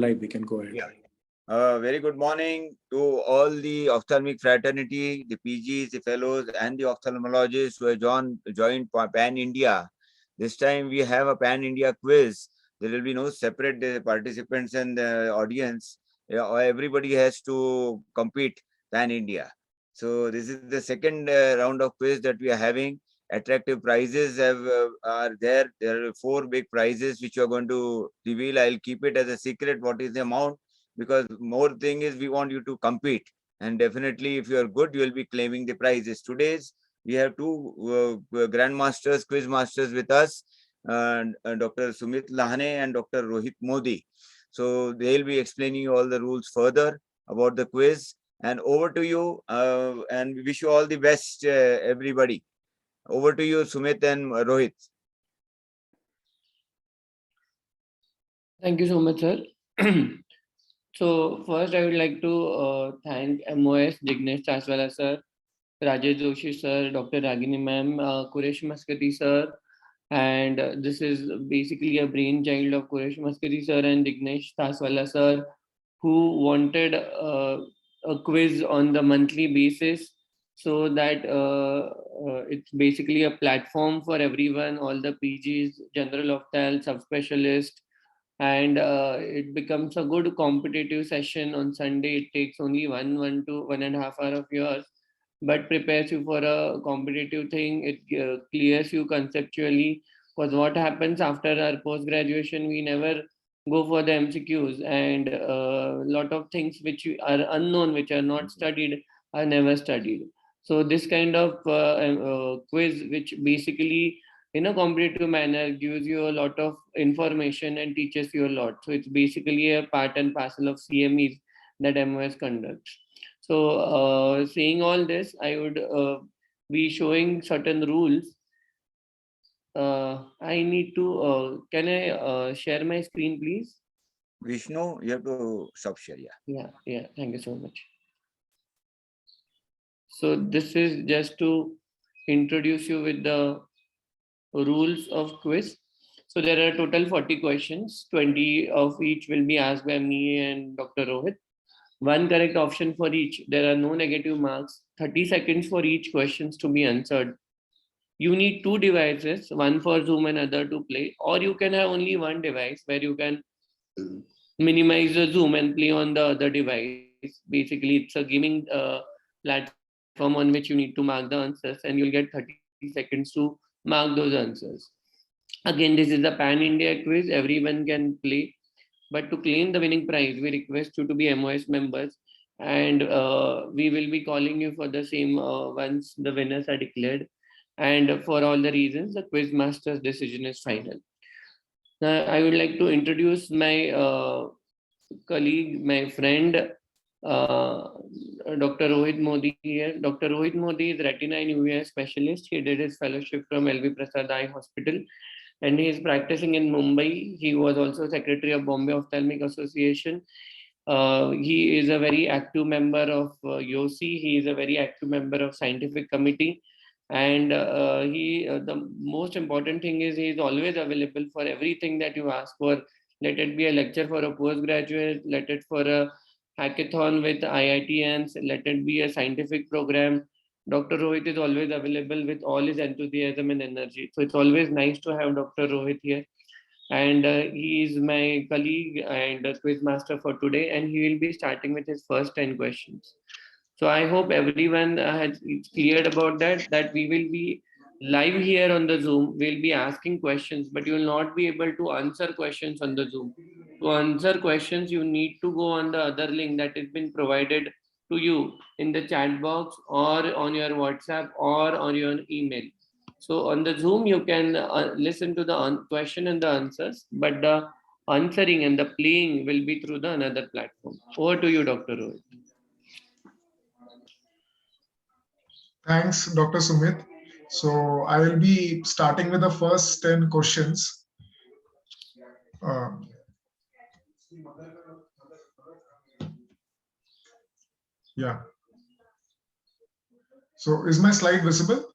Live, we can go ahead. Yeah. Very good morning to all the ophthalmic fraternity, the PGs, the fellows, and the ophthalmologists who have joined Pan India. This time we have a Pan India quiz. There will be no separate participants and audience. Yeah, everybody has to compete Pan India. So this is the second round of quiz that we are having. Attractive prizes are there. There are 4 big prizes which you are going to reveal. I'll keep it as a secret. What is the amount? Because more thing is we want you to compete, and definitely if you are good you will be claiming the prizes. Today's we have 2 grandmasters, quiz masters with us, Dr. Sumit Lahane and Dr. Rohit Modi. So they'll be explaining you all the rules further about the quiz. And over to you, and we wish you all the best, everybody. Over to you, Sumit and Rohit. Thank you so much, sir. So first, I would like to thank MOS, Dignesh as well as sir, Rajesh Joshi sir, Dr. Ragini ma'am, Quresh Maskati sir, and this is basically a brainchild of Quresh Maskati sir and Dignesh Taswala sir, who wanted a quiz on the monthly basis, so that it's basically a platform for everyone, all the PGs, general ophthalm, subspecialist, and it becomes a good competitive session on Sunday. It takes only 1 to 1.5 hours of yours, but prepares you for a competitive thing. It clears you conceptually, because what happens after our post graduation, we never go for the MCQs, and a lot of things which are unknown, which are not studied, are never studied. So this kind of quiz, which basically in a competitive manner gives you a lot of information and teaches you a lot. So it's basically a part and parcel of CMEs that MOS conducts. So saying all this, I would be showing certain rules. I need to, can I share my screen, please? Vishnu, you have to stop share. Yeah, thank you so much. So this is just to introduce you with the rules of quiz. So there are total 40 questions, 20 of each will be asked by me and Dr. Rohit. One correct option for each. There are no negative marks. 30 seconds for each questions to be answered. You need 2 devices, one for Zoom and other to play, or you can have only one device where you can minimize the Zoom and play on the other device. Basically, it's a gaming platform on which you need to mark the answers, and you'll get 30 seconds to mark those answers. Again, this is a pan-India quiz. Everyone can play. But to claim the winning prize, we request you to be MOS members, and we will be calling you for the same once the winners are declared. And for all the reasons, the quiz master's decision is final. Now, I would like to introduce my colleague, my friend, Dr. Rohit Modi here. Dr. Rohit Modi is retina and UVA specialist. He did his fellowship from LV Prasad Eye Hospital, and he is practicing in Mumbai. He was also secretary of Bombay Ophthalmic Association. He is a very active member of YOSI. He is a very active member of scientific committee. And the most important thing is he is always available for everything that you ask for. Let it be a lecture for a postgraduate, let it for a hackathon with IITians, let it be a scientific program. Dr. Rohit is always available with all his enthusiasm and energy. So it's always nice to have Dr. Rohit here. And he is my colleague and a quiz master for today, and he will be starting with his first 10 questions. So I hope everyone has cleared about that we will be live here on the Zoom. We'll be asking questions, but you will not be able to answer questions on the Zoom. To answer questions, you need to go on the other link that has been provided to you in the chat box or on your WhatsApp or on your email. So on the Zoom, you can listen to the question and the answers, but the answering and the playing will be through the another platform. Over to you, Dr. Rohit. Thanks, Dr. Sumit. So I will be starting with the first 10 questions. Yeah. So is my slide visible?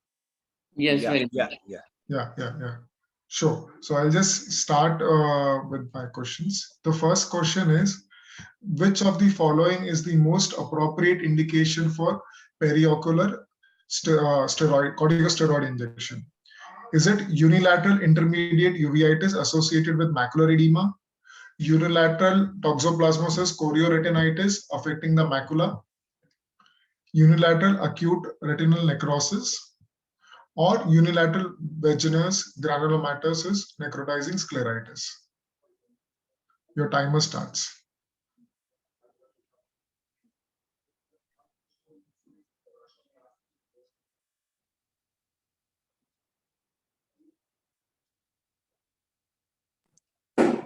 Yes, Yeah. very good. Yeah. Sure. So I'll just start with my questions. The first question is, which of the following is the most appropriate indication for periocular corticosteroid injection? Is it unilateral intermediate uveitis associated with macular edema, unilateral toxoplasmosis chorioretinitis affecting the macula, unilateral acute retinal necrosis, or unilateral vaginous granulomatosis necrotizing scleritis? Your timer starts.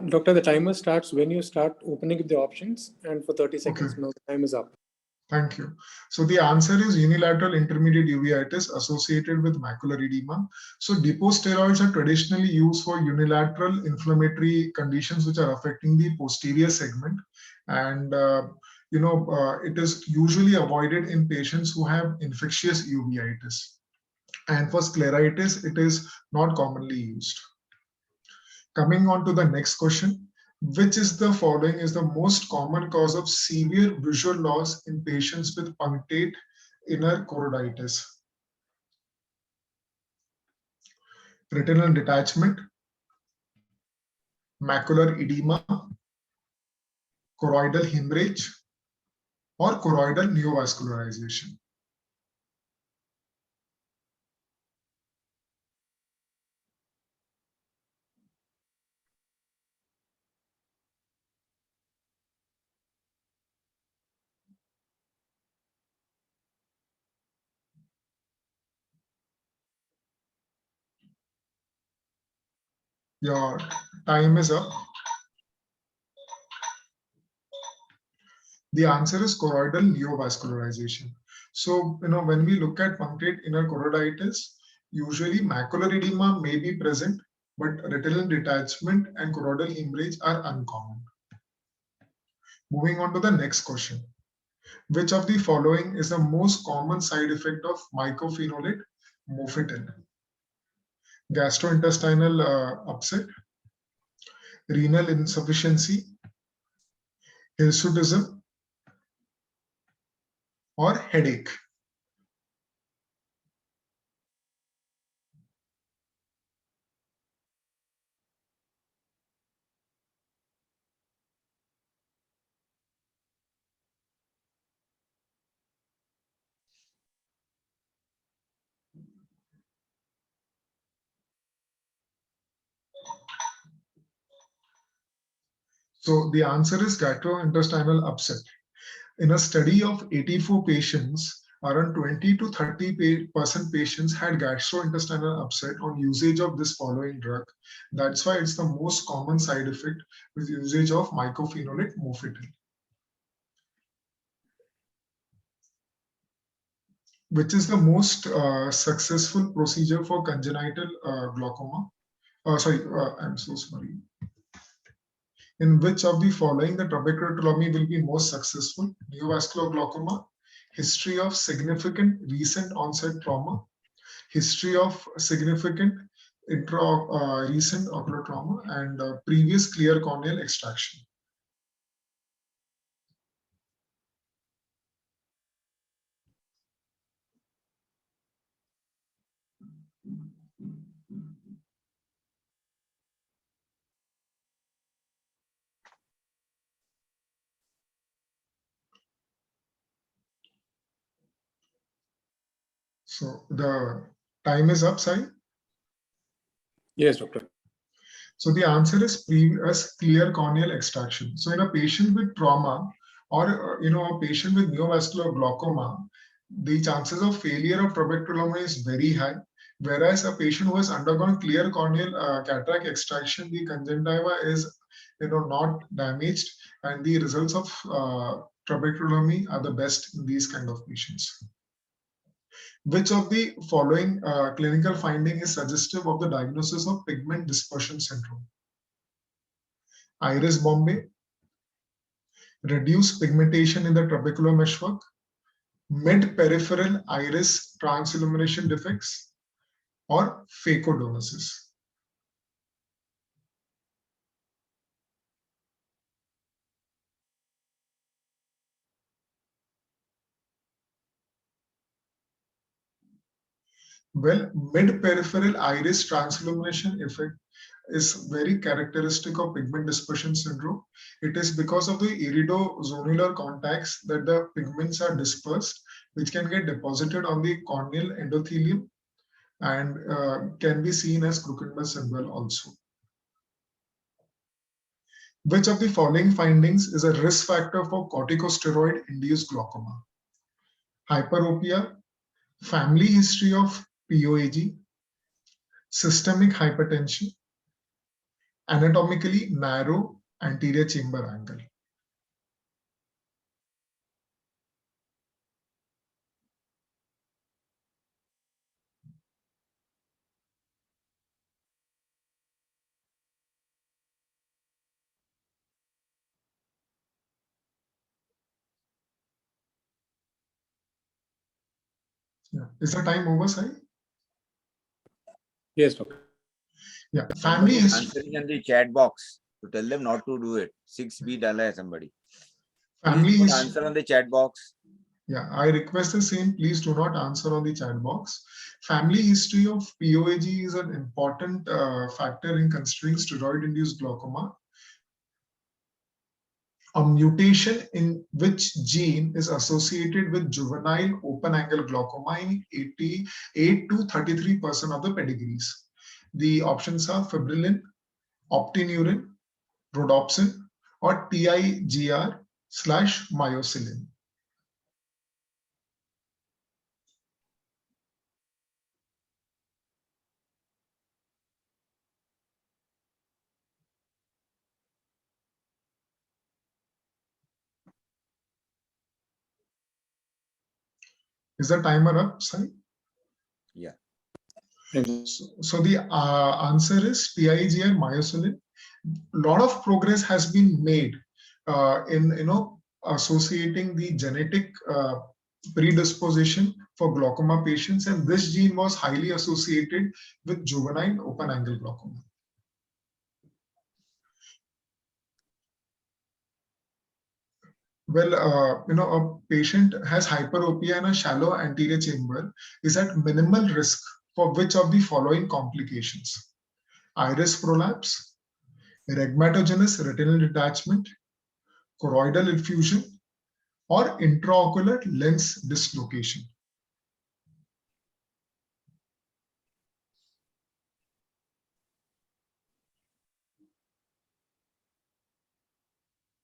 Doctor, the timer starts when you start opening the options, and for 30 seconds. Okay. Now the time is up. Thank you. So the answer is unilateral intermediate uveitis associated with macular edema. So deposteroids are traditionally used for unilateral inflammatory conditions which are affecting the posterior segment, and it is usually avoided in patients who have infectious uveitis. And for scleritis, it is not commonly used. Coming on to the next question, which is the following is the most common cause of severe visual loss in patients with punctate inner choroiditis? Retinal detachment, macular edema, choroidal hemorrhage, or choroidal neovascularization? Your time is up. The answer is choroidal neovascularization. So, when we look at punctate inner choroiditis, usually macular edema may be present, but retinal detachment and choroidal hemorrhage are uncommon. Moving on to the next question. Which of the following is the most common side effect of mycophenolate mofetil? Gastrointestinal upset, renal insufficiency, hirsutism, or headache? So the answer is gastrointestinal upset. In a study of 84 patients, around 20 to 30% patients had gastrointestinal upset on usage of this following drug. That's why it's the most common side effect with usage of mycophenolate mofetil. Which is the most successful procedure for congenital glaucoma? I'm so sorry. In which of the following the trabeculotomy will be most successful? Neovascular glaucoma, history of significant recent onset trauma, history of significant recent ocular trauma, and previous clear corneal extraction. So the time is up, Sai. Yes, doctor. So the answer is previous clear corneal extraction. So in a patient with trauma or a patient with neovascular glaucoma, the chances of failure of trabeculotomy is very high. Whereas a patient who has undergone clear corneal cataract extraction, the conjunctiva is not damaged, and the results of trabeculotomy are the best in these kind of patients. Which of the following clinical finding is suggestive of the diagnosis of pigment dispersion syndrome? Iris Bombay, reduced pigmentation in the trabecular meshwork, mid-peripheral iris transillumination defects, or phacodonosis? Well, mid-peripheral iris transillumination effect is very characteristic of pigment dispersion syndrome. It is because of the iridozonular contacts that the pigments are dispersed, which can get deposited on the corneal endothelium and can be seen as crookedness symbol also. Which of the following findings is a risk factor for corticosteroid-induced glaucoma? Hyperopia, family history of POAG, systemic hypertension, anatomically narrow anterior chamber angle. Yeah. Is the time over, Sai? Yes, doctor. Yeah. Family Somebody is history. answering in the chat box. To tell them not to do it. 6B dala hai somebody. Family Please put history. answer on the chat box. Yeah, I request the same. Please do not answer on the chat box. Family history of POAG is an important factor in considering steroid-induced glaucoma. A mutation in which gene is associated with juvenile open-angle glaucoma in 88 to 33% of the pedigrees. The options are fibrillin, optineurin, rhodopsin, or TIGR/myocilin. Is the timer up, Sai? Yeah. So the answer is PIGR myocilin. A lot of progress has been made in associating the genetic predisposition for glaucoma patients, and this gene was highly associated with juvenile open angle glaucoma. Well, a patient has hyperopia in a shallow anterior chamber is at minimal risk for which of the following complications? Iris prolapse, rhegmatogenous retinal detachment, choroidal effusion, or intraocular lens dislocation.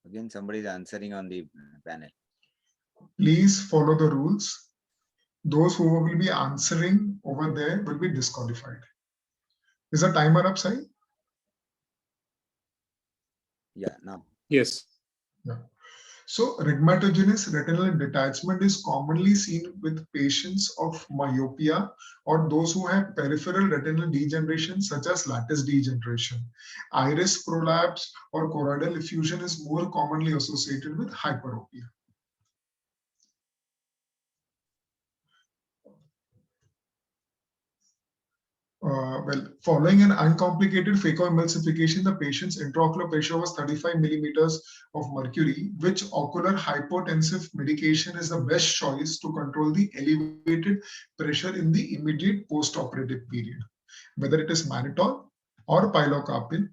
Again, somebody is answering on the panel. Please follow the rules. Those who will be answering over there will be disqualified. Is the timer up, Sai? Yeah, now. Yes. Yeah. So rhegmatogenous retinal detachment is commonly seen with patients of myopia or those who have peripheral retinal degeneration such as lattice degeneration. Iris prolapse or choroidal effusion is more commonly associated with hyperopia. Well, following an uncomplicated phacoemulsification, the patient's intraocular pressure was 35 millimeters of mercury. Which ocular hypotensive medication is the best choice to control the elevated pressure in the immediate post-operative period? Whether it is mannitol or pilocarpine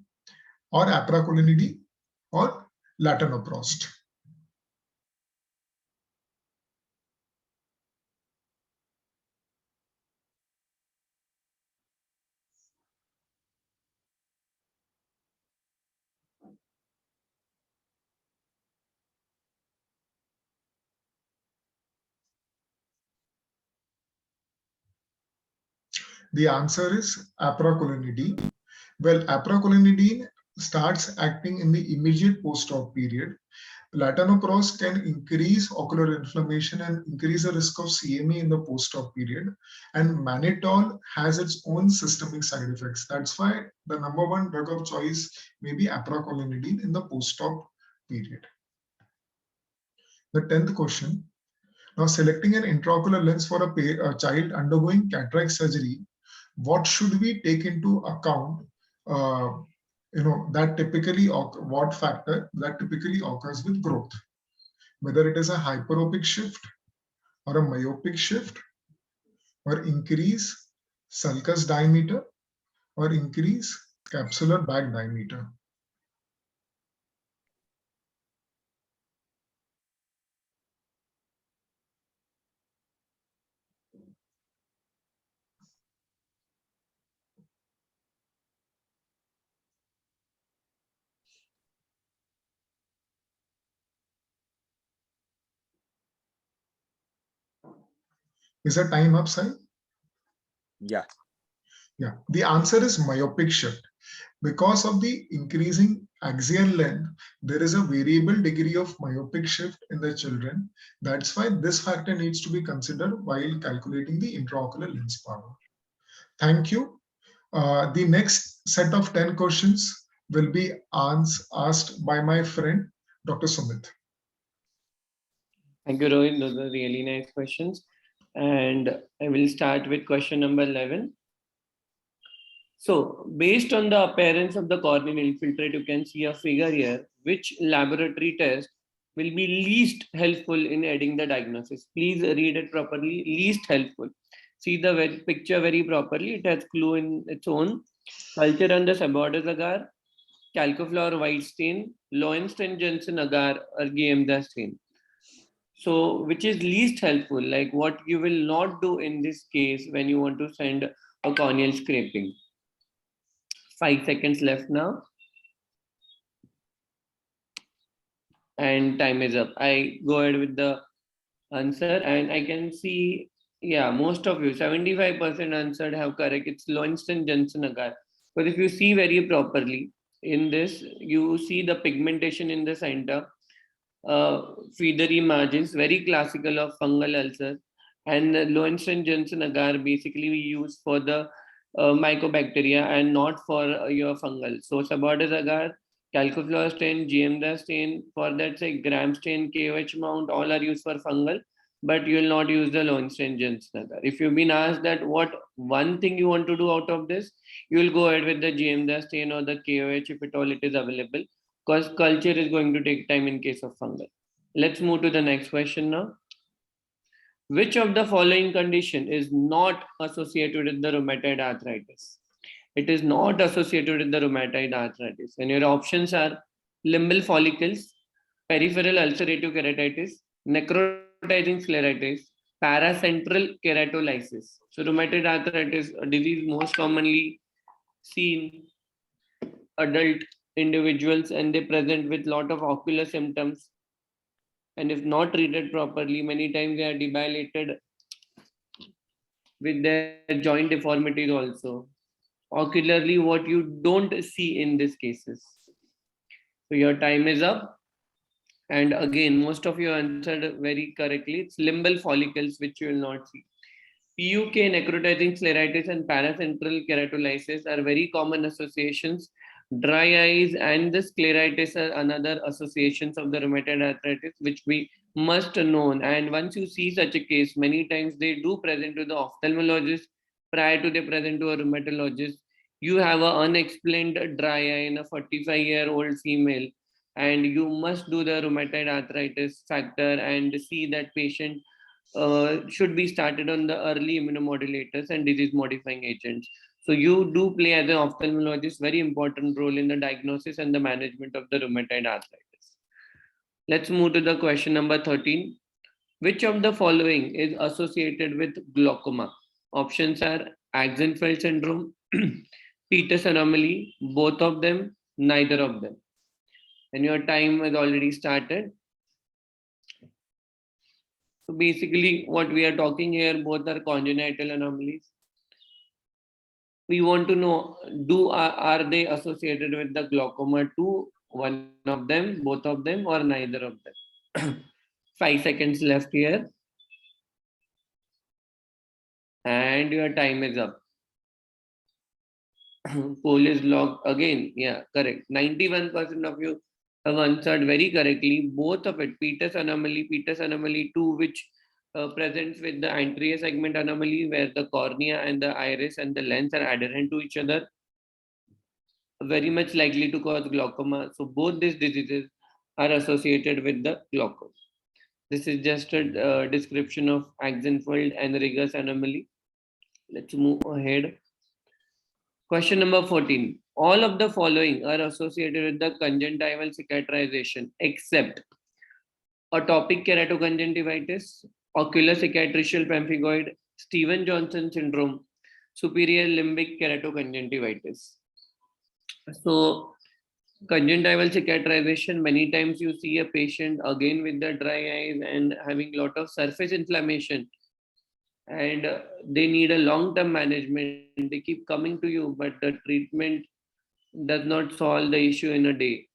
or apracolinidine or latanoprost. The answer is apracolinidine. Well, apracolinidine starts acting in the immediate post-op period. Latanoprost can increase ocular inflammation and increase the risk of CME in the post-op period. And mannitol has its own systemic side effects. That's why the number one drug of choice may be apracolinidine in the post-op period. The 10th question. Now, selecting an intraocular lens for a child undergoing cataract surgery, what should we take into account? That typically what factor that typically occurs with growth, whether it is a hyperopic shift or a myopic shift or increase sulcus diameter, or increase capsular bag diameter? Is the time up, Sai? Yeah. Yeah, the answer is myopic shift. Because of the increasing axial length, there is a variable degree of myopic shift in the children. That's why this factor needs to be considered while calculating the intraocular lens power. Thank you. The next set of 10 questions will be asked by my friend, Dr. Sumit. Thank you, Rohit. Those are really nice questions. And I will start with question number 11. So, based on the appearance of the corneal infiltrate, you can see a figure here. Which laboratory test will be least helpful in aiding the diagnosis? Please read it properly. Least helpful. See the picture very properly. It has clue in its own. Culture on the suborder agar, calcoflower white stain, Lowenstein-Jensen agar, or GM stain. So, which is least helpful? Like what you will not do in this case when you want to send a corneal scraping. 5 seconds left now. And time is up. I go ahead with the answer and I can see, yeah, most of you, 75% answered have correct. It's Lowenstein-Jensen agar. But if you see very properly in this, you see the pigmentation in the center, feathery margins, very classical of fungal ulcers. And Lowenstein-Jensen agar basically we use for the mycobacteria and not for your fungal. So suborder agar, calcoflower stain, GM stain, for that say gram stain, KOH mount, all are used for fungal, but you will not use the Lowenstein-Jensen agar. If you've been asked that what one thing you want to do out of this, you will go ahead with the GM stain or the KOH if at all it is available, because culture is going to take time in case of fungal. Let's move to the next question now. Which of the following condition is not associated with the rheumatoid arthritis? It is not associated with the rheumatoid arthritis. And your options are limbal follicles, peripheral ulcerative keratitis, necrotizing scleritis, paracentral keratolysis. So rheumatoid arthritis, a disease most commonly seen adult individuals, and they present with lot of ocular symptoms, and if not treated properly, many times they are debilitated with their joint deformities also. Ocularly, what you don't see in these cases. So your time is up. And again, most of you answered very correctly. It's limbal follicles, which you will not see. PUK, necrotizing scleritis, and paracentral keratolysis are very common associations. Dry eyes and the scleritis are another associations of the rheumatoid arthritis, which we must know. And once you see such a case, many times they do present to the ophthalmologist prior to they present to a rheumatologist. You have an unexplained dry eye in a 45-year-old female, and you must do the rheumatoid arthritis factor and see that patient should be started on the early immunomodulators and disease modifying agents. So you do play as an ophthalmologist very important role in the diagnosis and the management of the rheumatoid arthritis. Let's move to the question number 13. Which of the following is associated with glaucoma? Options are Axenfeld syndrome, Peters anomaly, both of them, neither of them. And your time has already started. So basically what we are talking here, both are congenital anomalies. We want to know, are they associated with the glaucoma too? One of them, both of them, or neither of them? 5 seconds left here. And your time is up. Poll is locked again. Yeah, correct. 91% of you have answered very correctly. Both of it, Peters anomaly 2, which presents with the anterior segment anomaly, where the cornea and the iris and the lens are adherent to each other, very much likely to cause glaucoma. So both these diseases are associated with the glaucoma. This is just a description of Axenfeld and Rigas anomaly. Let's move ahead. Question number 14. All of the following are associated with the conjunctival cicatrization except atopic keratoconjunctivitis, ocular cicatricial pemphigoid, Stevens-Johnson syndrome, superior limbic keratoconjunctivitis. So, conjunctival cicatrization, many times you see a patient again with the dry eyes and having lot of surface inflammation, and they need a long-term management. They keep coming to you, but the treatment does not solve the issue in a day.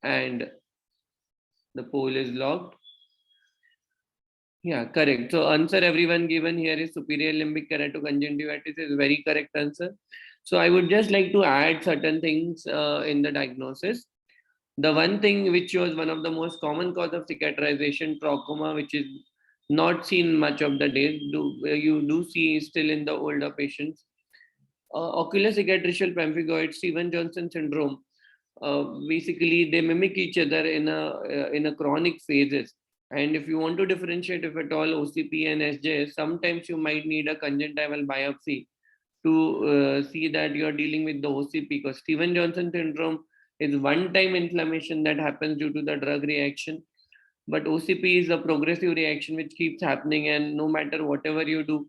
And the poll is locked. Yeah, correct. So answer everyone given here is superior limbic keratoconjunctivitis is very correct answer. So I would just like to add certain things in the diagnosis. The one thing which was one of the most common cause of cicatrization, glaucoma, which is not seen much of the days, you do see still in the older patients. Ocular cicatricial pemphigoid, Stevens-Johnson syndrome, basically they mimic each other in a chronic phases. And if you want to differentiate, if at all, OCP and SJS, sometimes you might need a conjunctival biopsy to see that you are dealing with the OCP, because Stevens-Johnson syndrome is one-time inflammation that happens due to the drug reaction. But OCP is a progressive reaction which keeps happening, and no matter whatever you do,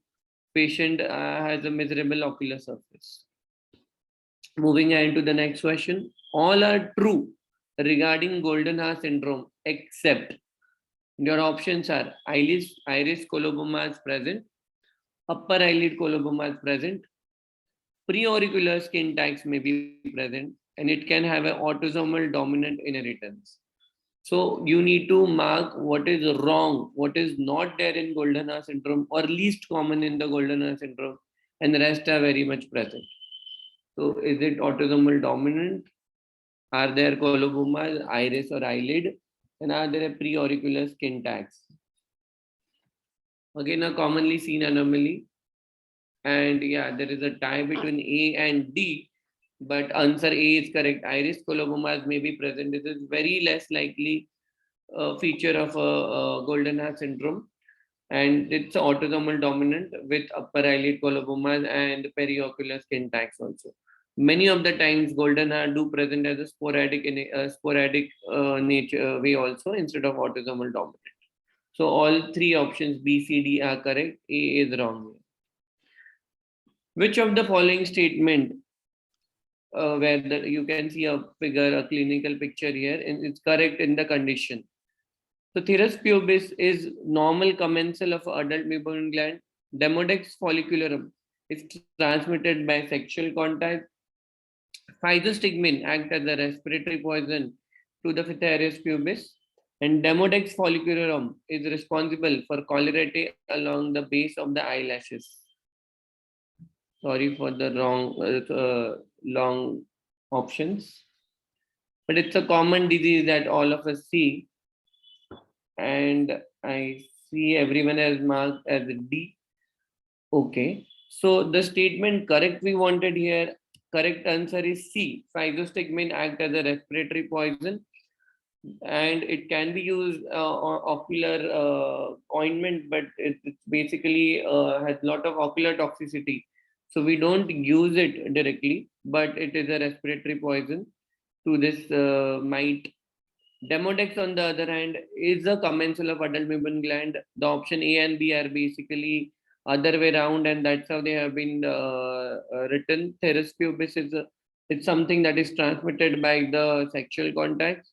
patient has a miserable ocular surface. Moving on to the next question. All are true regarding golden hour syndrome except your options are iris coloboma is present, upper eyelid coloboma is present, preauricular skin tags may be present, and it can have an autosomal dominant inheritance. So you need to mark what is wrong, what is not there in golden hour syndrome or least common in the golden hour syndrome, and the rest are very much present. So is it autosomal dominant? Are there colobomas, iris or eyelid? And are there preauricular skin tags? Again, a commonly seen anomaly. And yeah, there is a tie between A and D, but answer A is correct. Iris colobomas may be present. This is very less likely feature of a golden hair syndrome, and it's autosomal dominant with upper eyelid colobomas and periocular skin tags also. Many of the times golden hair do present as a sporadic nature way also instead of autosomal dominant. So all three options B, C, D are correct. A is wrong. Which of the following statement where you can see a figure, a clinical picture here, and it's correct in the condition. So Thyrus pubis is normal commensal of adult mammalian gland. Demodex follicularum is transmitted by sexual contact. Physostigmine act as a respiratory poison to the Thyrus pubis. And Demodex follicularum is responsible for cholerae along the base of the eyelashes. Sorry for the long options. But it's a common disease that all of us see. And I see everyone has marked as D. Okay. So the statement correct we wanted here, correct answer is C. Physostigmine act as a respiratory poison, and it can be used ocular ointment, but it basically has a lot of ocular toxicity. So we don't use it directly, but it is a respiratory poison to this mite. Demodex, on the other hand, is a commensal of adult mammalian gland. The option A and B are basically other way around, and that's how they have been written. Thyrus pubis is it's something that is transmitted by the sexual contact,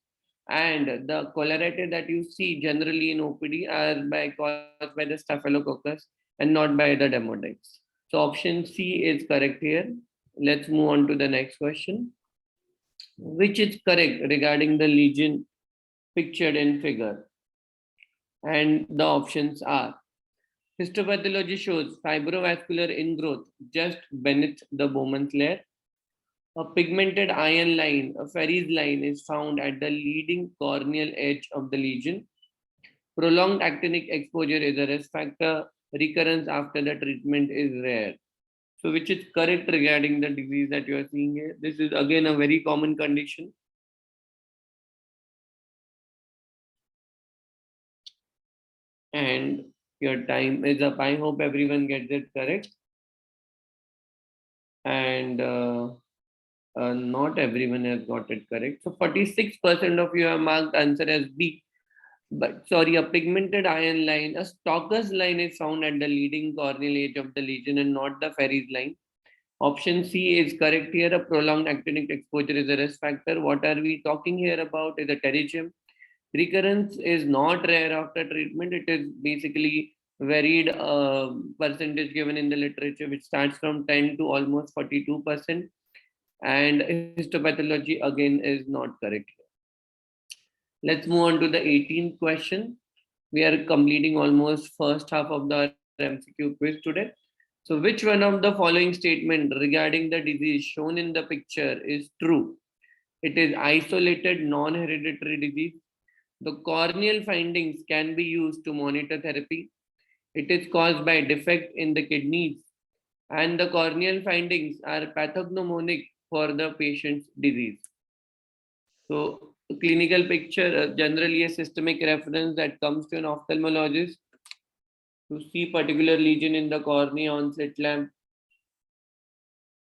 and the cholerae that you see generally in OPD are caused by the staphylococcus and not by the demodex. So option C is correct here. Let's move on to the next question. Which is correct regarding the lesion pictured in figure? And the options are: histopathology shows fibrovascular ingrowth just beneath the Bowman's layer. A pigmented iron line, a Ferry's line, is found at the leading corneal edge of the lesion. Prolonged actinic exposure is a risk factor. Recurrence after the treatment is rare. So which is correct regarding the disease that you are seeing here? This is again a very common condition. And Your time is up. I hope everyone gets it correct. And not everyone has got it correct. So 46% of you have marked answer as B. But sorry, a pigmented iron line, a Stocker's line is found at the leading corneal edge of the lesion and not the Ferry's line. Option C is correct here. A prolonged actinic exposure is a risk factor. What are we talking here about is a pterygium. Recurrence is not rare after treatment. It is basically varied percentage given in the literature, which starts from 10 to almost 42%. And histopathology again is not correct. Let's move on to the 18th question. We are completing almost first half of the MCQ quiz today. So which one of the following statement regarding the disease shown in the picture is true? It is isolated non-hereditary disease. The corneal findings can be used to monitor therapy. It is caused by defect in the kidneys. And the corneal findings are pathognomonic for the patient's disease. So clinical picture, generally a systemic reference that comes to an ophthalmologist to see particular lesion in the cornea on slit lamp.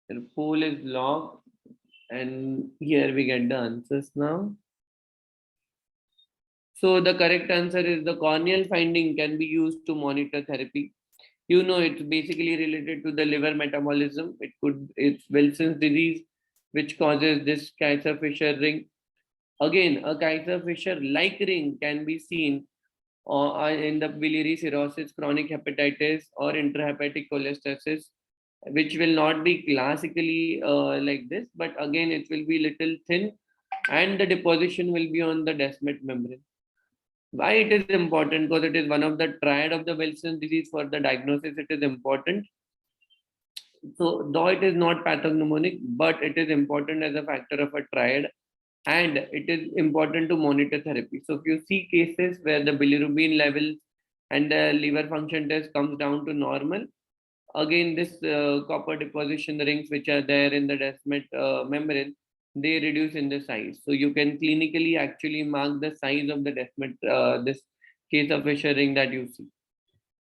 The poll is locked, and here we get the answers now. So the correct answer is the corneal finding can be used to monitor therapy. You know, it's basically related to the liver metabolism. It's Wilson's disease, which causes this Kaiser-Fisher ring. Again, a Kaiser-Fisher-like ring can be seen in the biliary cirrhosis, chronic hepatitis, or intrahepatic cholestasis, which will not be classically like this, but again, it will be little thin, and the deposition will be on the descemet membrane. Why it is important? Because it is one of the triad of the Wilson disease. For the diagnosis, it is important. So though it is not pathognomonic, but it is important as a factor of a triad, and it is important to monitor therapy. So if you see cases where the bilirubin levels and the liver function test comes down to normal, again this copper deposition rings which are there in the descemet membrane, they reduce in the size. So you can clinically actually mark the size of the descemet, this Kaiser-Fisher ring that you see,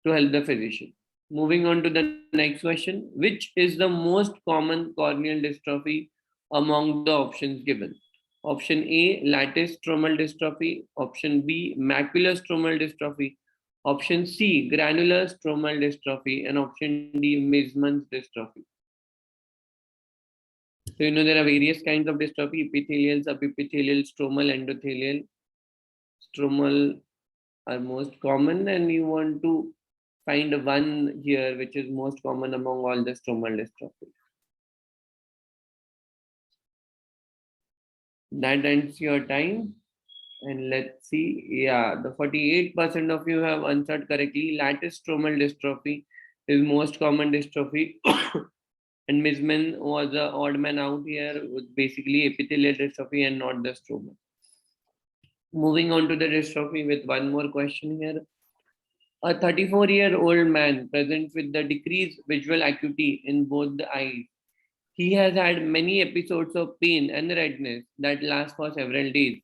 to help the physician. Moving on to the next question. Which is the most common corneal dystrophy among the options given? Option A, lattice stromal dystrophy. Option B, macular stromal dystrophy. Option C, granular stromal dystrophy. And option D, Meesmann's dystrophy. So you know there are various kinds of dystrophy: epithelial, subepithelial, stromal, endothelial. Stromal are most common, and you want to find one here which is most common among all the stromal dystrophy. That ends your time. And let's see. Yeah, the 48% of you have answered correctly. Lattice stromal dystrophy is most common dystrophy. And Meesmann was the odd man out here with basically epithelial dystrophy and not the stromal. Moving on to the dystrophy with one more question here. A 34-year-old man presents with the decreased visual acuity in both the eyes. He has had many episodes of pain and redness that last for several days.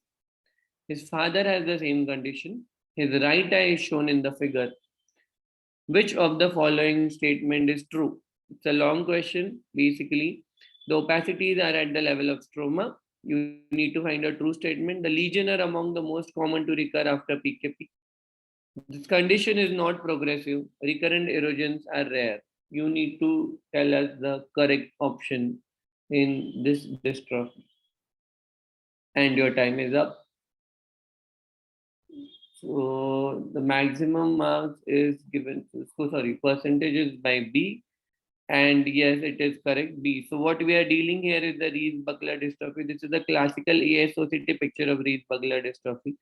His father has the same condition. His right eye is shown in the figure. Which of the following statement is true? It's a long question. Basically, the opacities are at the level of stroma. You need to find a true statement. The lesions are among the most common to recur after PKP. This condition is not progressive. Recurrent erosions are rare. You need to tell us the correct option in this dystrophy. And your time is up. So the maximum marks is given, percentage is by B. And yes, it is correct, B. So what we are dealing here is the Reese-Buckler dystrophy. This is the classical ASOCT picture of Reese-Buckler dystrophy.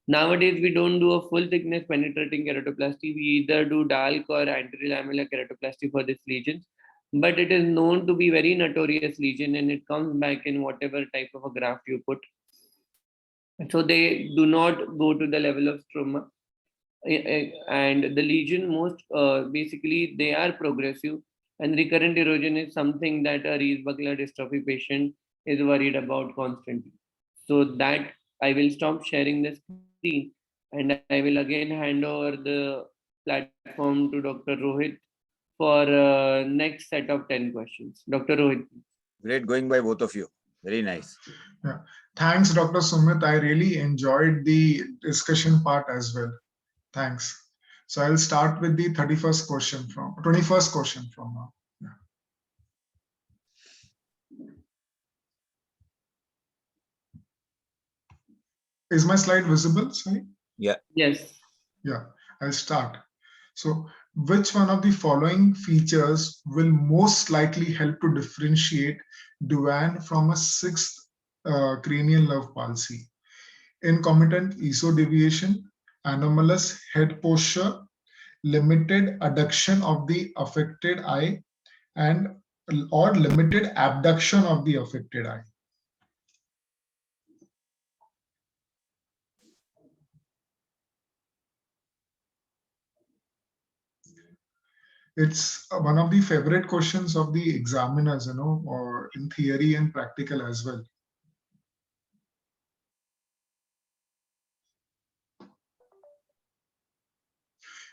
Nowadays, we don't do a full thickness penetrating keratoplasty. We either do DALK or anterior-lamellar keratoplasty for these lesions. But it is known to be very notorious lesion, and it comes back in whatever type of a graft you put. So they do not go to the level of stroma. And the lesion basically they are progressive, and recurrent erosion is something that a Reese-Buckler dystrophy patient is worried about constantly. So that I will stop sharing the screen, and I will again hand over the platform to Dr. Rohit for next set of 10 questions. Dr. Rohit. Great going by both of you. Very nice. Yeah. Thanks, Dr. Sumit. I really enjoyed the discussion part as well. Thanks. So I'll start with the 21st question from now. Yeah. Is my slide visible? Sorry. Yeah. Yes. Yeah, I'll start. So, which one of the following features will most likely help to differentiate Duane from a sixth cranial nerve palsy? Concomitant esodiation, anomalous head posture, limited adduction of the affected eye, and or limited abduction of the affected eye. It's one of the favorite questions of the examiners, or in theory and practical as well.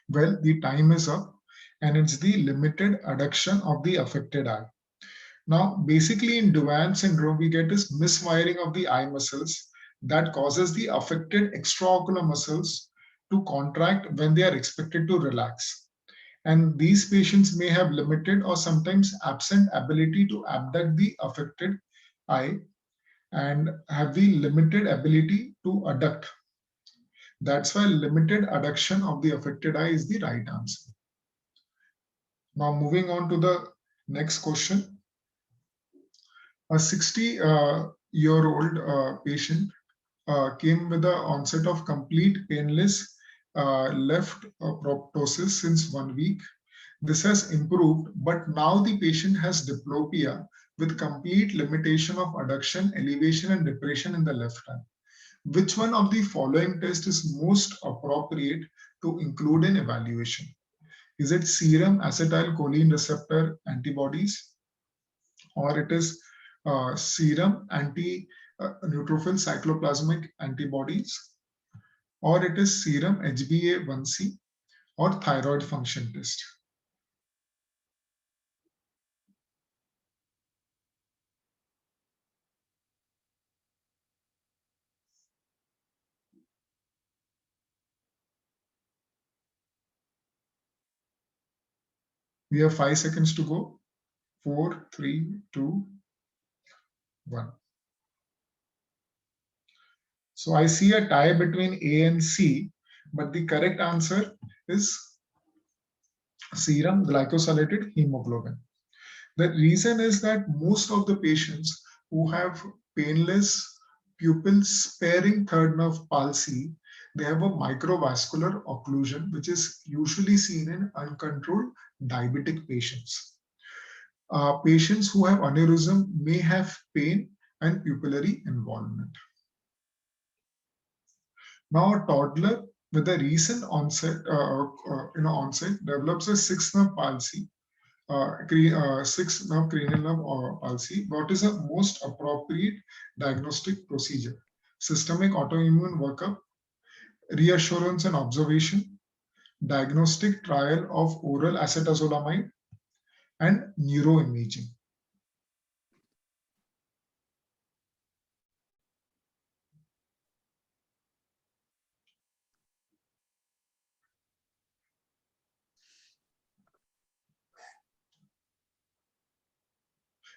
Well, the time is up, and it's the limited adduction of the affected eye. Now, basically in Duane syndrome, we get this misfiring of the eye muscles that causes the affected extraocular muscles to contract when they are expected to relax. And these patients may have limited or sometimes absent ability to abduct the affected eye and have the limited ability to adduct. That's why limited adduction of the affected eye is the right answer. Now moving on to the next question. A 60-year-old patient came with the onset of complete painless left proptosis since 1 week. This has improved, but now the patient has diplopia with complete limitation of adduction, elevation, and depression in the left eye. Which one of the following tests is most appropriate to include in evaluation? Is it serum acetylcholine receptor antibodies, or it is serum anti-neutrophil cycloplasmic antibodies, or it is serum HbA1c, or thyroid function test? We have 5 seconds to go. 4, 3, 2, 1. So I see a tie between A and C, but the correct answer is serum glycosylated hemoglobin. The reason is that most of the patients who have painless pupil sparing third nerve palsy, they have a microvascular occlusion, which is usually seen in uncontrolled diabetic patients. Patients who have aneurysm may have pain and pupillary involvement. Now, a toddler with a recent onset develops a sixth nerve palsy, sixth nerve cranial nerve palsy. What is the most appropriate diagnostic procedure? Systemic autoimmune workup, reassurance and observation, diagnostic trial of oral acetazolamide, and neuroimaging.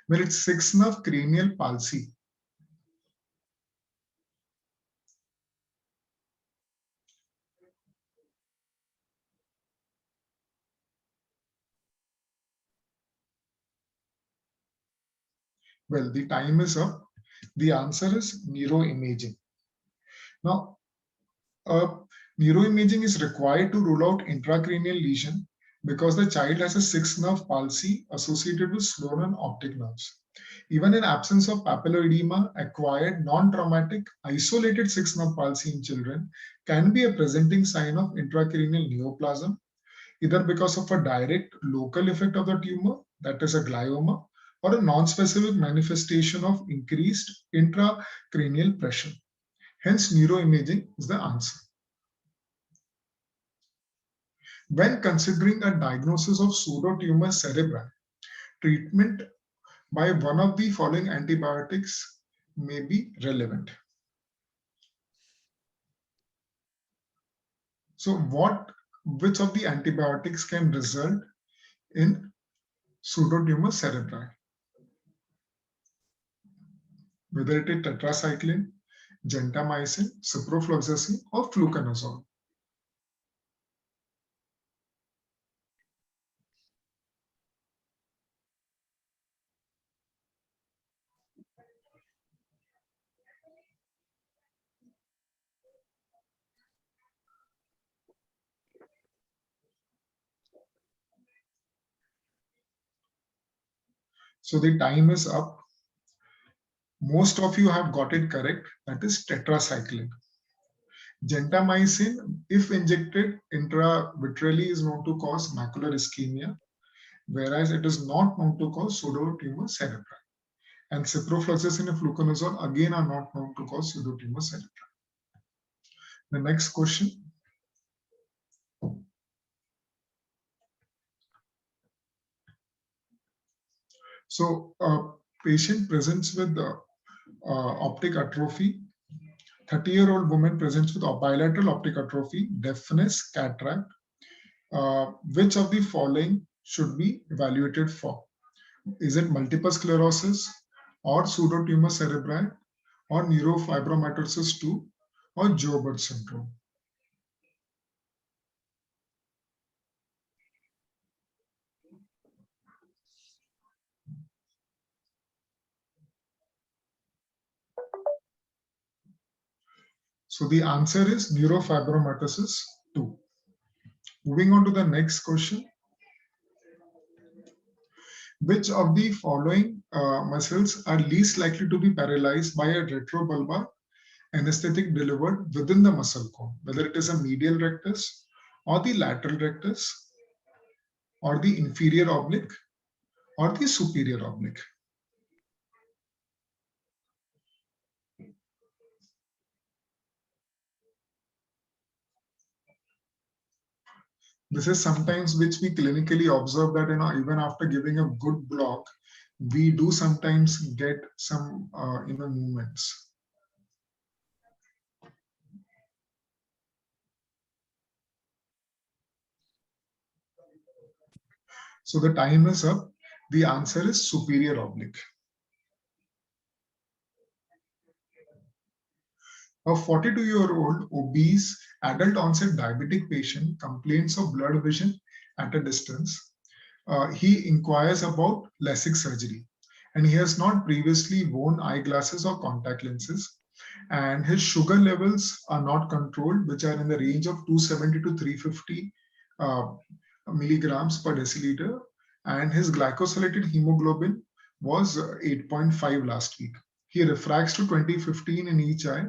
Well, it's sixth nerve cranial palsy. Well, the time is up. The answer is neuroimaging. Now, neuroimaging is required to rule out intracranial lesion because the child has a sixth nerve palsy associated with swollen optic nerves. Even in absence of papilloedema, acquired non-traumatic isolated sixth nerve palsy in children can be a presenting sign of intracranial neoplasm, either because of a direct local effect of the tumor, that is a glioma, or a non-specific manifestation of increased intracranial pressure. Hence, neuroimaging is the answer. When considering a diagnosis of pseudotumor cerebri, treatment by one of the following antibiotics may be relevant. So which of the antibiotics can result in pseudotumor cerebri? Whether it is tetracycline, gentamicin, ciprofloxacin, or fluconazole. So the time is up. Most of you have got it correct. That is tetracycline. Gentamicin, if injected intravitreally, is known to cause macular ischemia, whereas it is not known to cause pseudotumor cerebri. And ciprofloxacin and fluconazole again are not known to cause pseudotumor cerebri. The next question. So a patient presents with optic atrophy. 30-year-old woman presents with bilateral optic atrophy, deafness, cataract. Which of the following should be evaluated for? Is it multiple sclerosis or pseudotumor cerebri or neurofibromatosis 2 or Joubert syndrome? So the answer is neurofibromatosis 2. Moving on to the next question. Which of the following muscles are least likely to be paralyzed by a retrobulbar anesthetic delivered within the muscle cone, whether it is a medial rectus or the lateral rectus or the inferior oblique or the superior oblique? This is sometimes which we clinically observe that even after giving a good block, we do sometimes get some movements. So the time is up. The answer is superior oblique. A 42-year-old obese adult onset diabetic patient complains of blurred vision at a distance. He inquires about LASIK surgery, and he has not previously worn eyeglasses or contact lenses, and his sugar levels are not controlled, which are in the range of 270 to 350 milligrams per deciliter, and his glycosylated hemoglobin was 8.5 last week. He refracts to 20/15 in each eye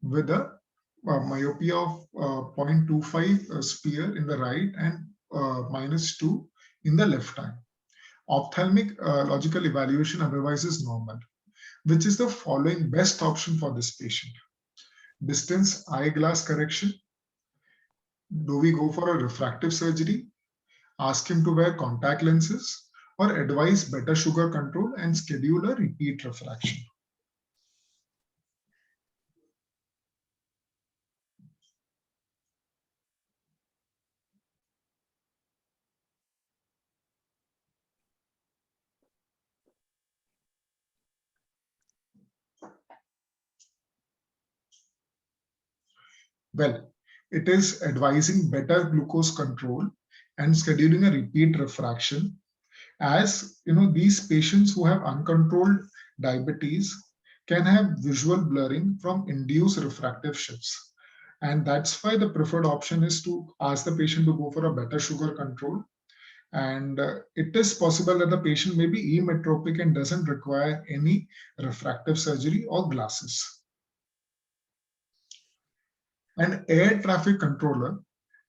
with a myopia of 0.25 sphere in the right and -2 in the left eye. Ophthalmic logical evaluation otherwise is normal. Which is the following best option for this patient? Distance eyeglass correction. Do we go for a refractive surgery? Ask him to wear contact lenses or advise better sugar control and schedule a repeat refraction? Well, it is advising better glucose control and scheduling a repeat refraction, as these patients who have uncontrolled diabetes can have visual blurring from induced refractive shifts, and that's why the preferred option is to ask the patient to go for a better sugar control. And it is possible that the patient may be emetropic and doesn't require any refractive surgery or glasses. An air traffic controller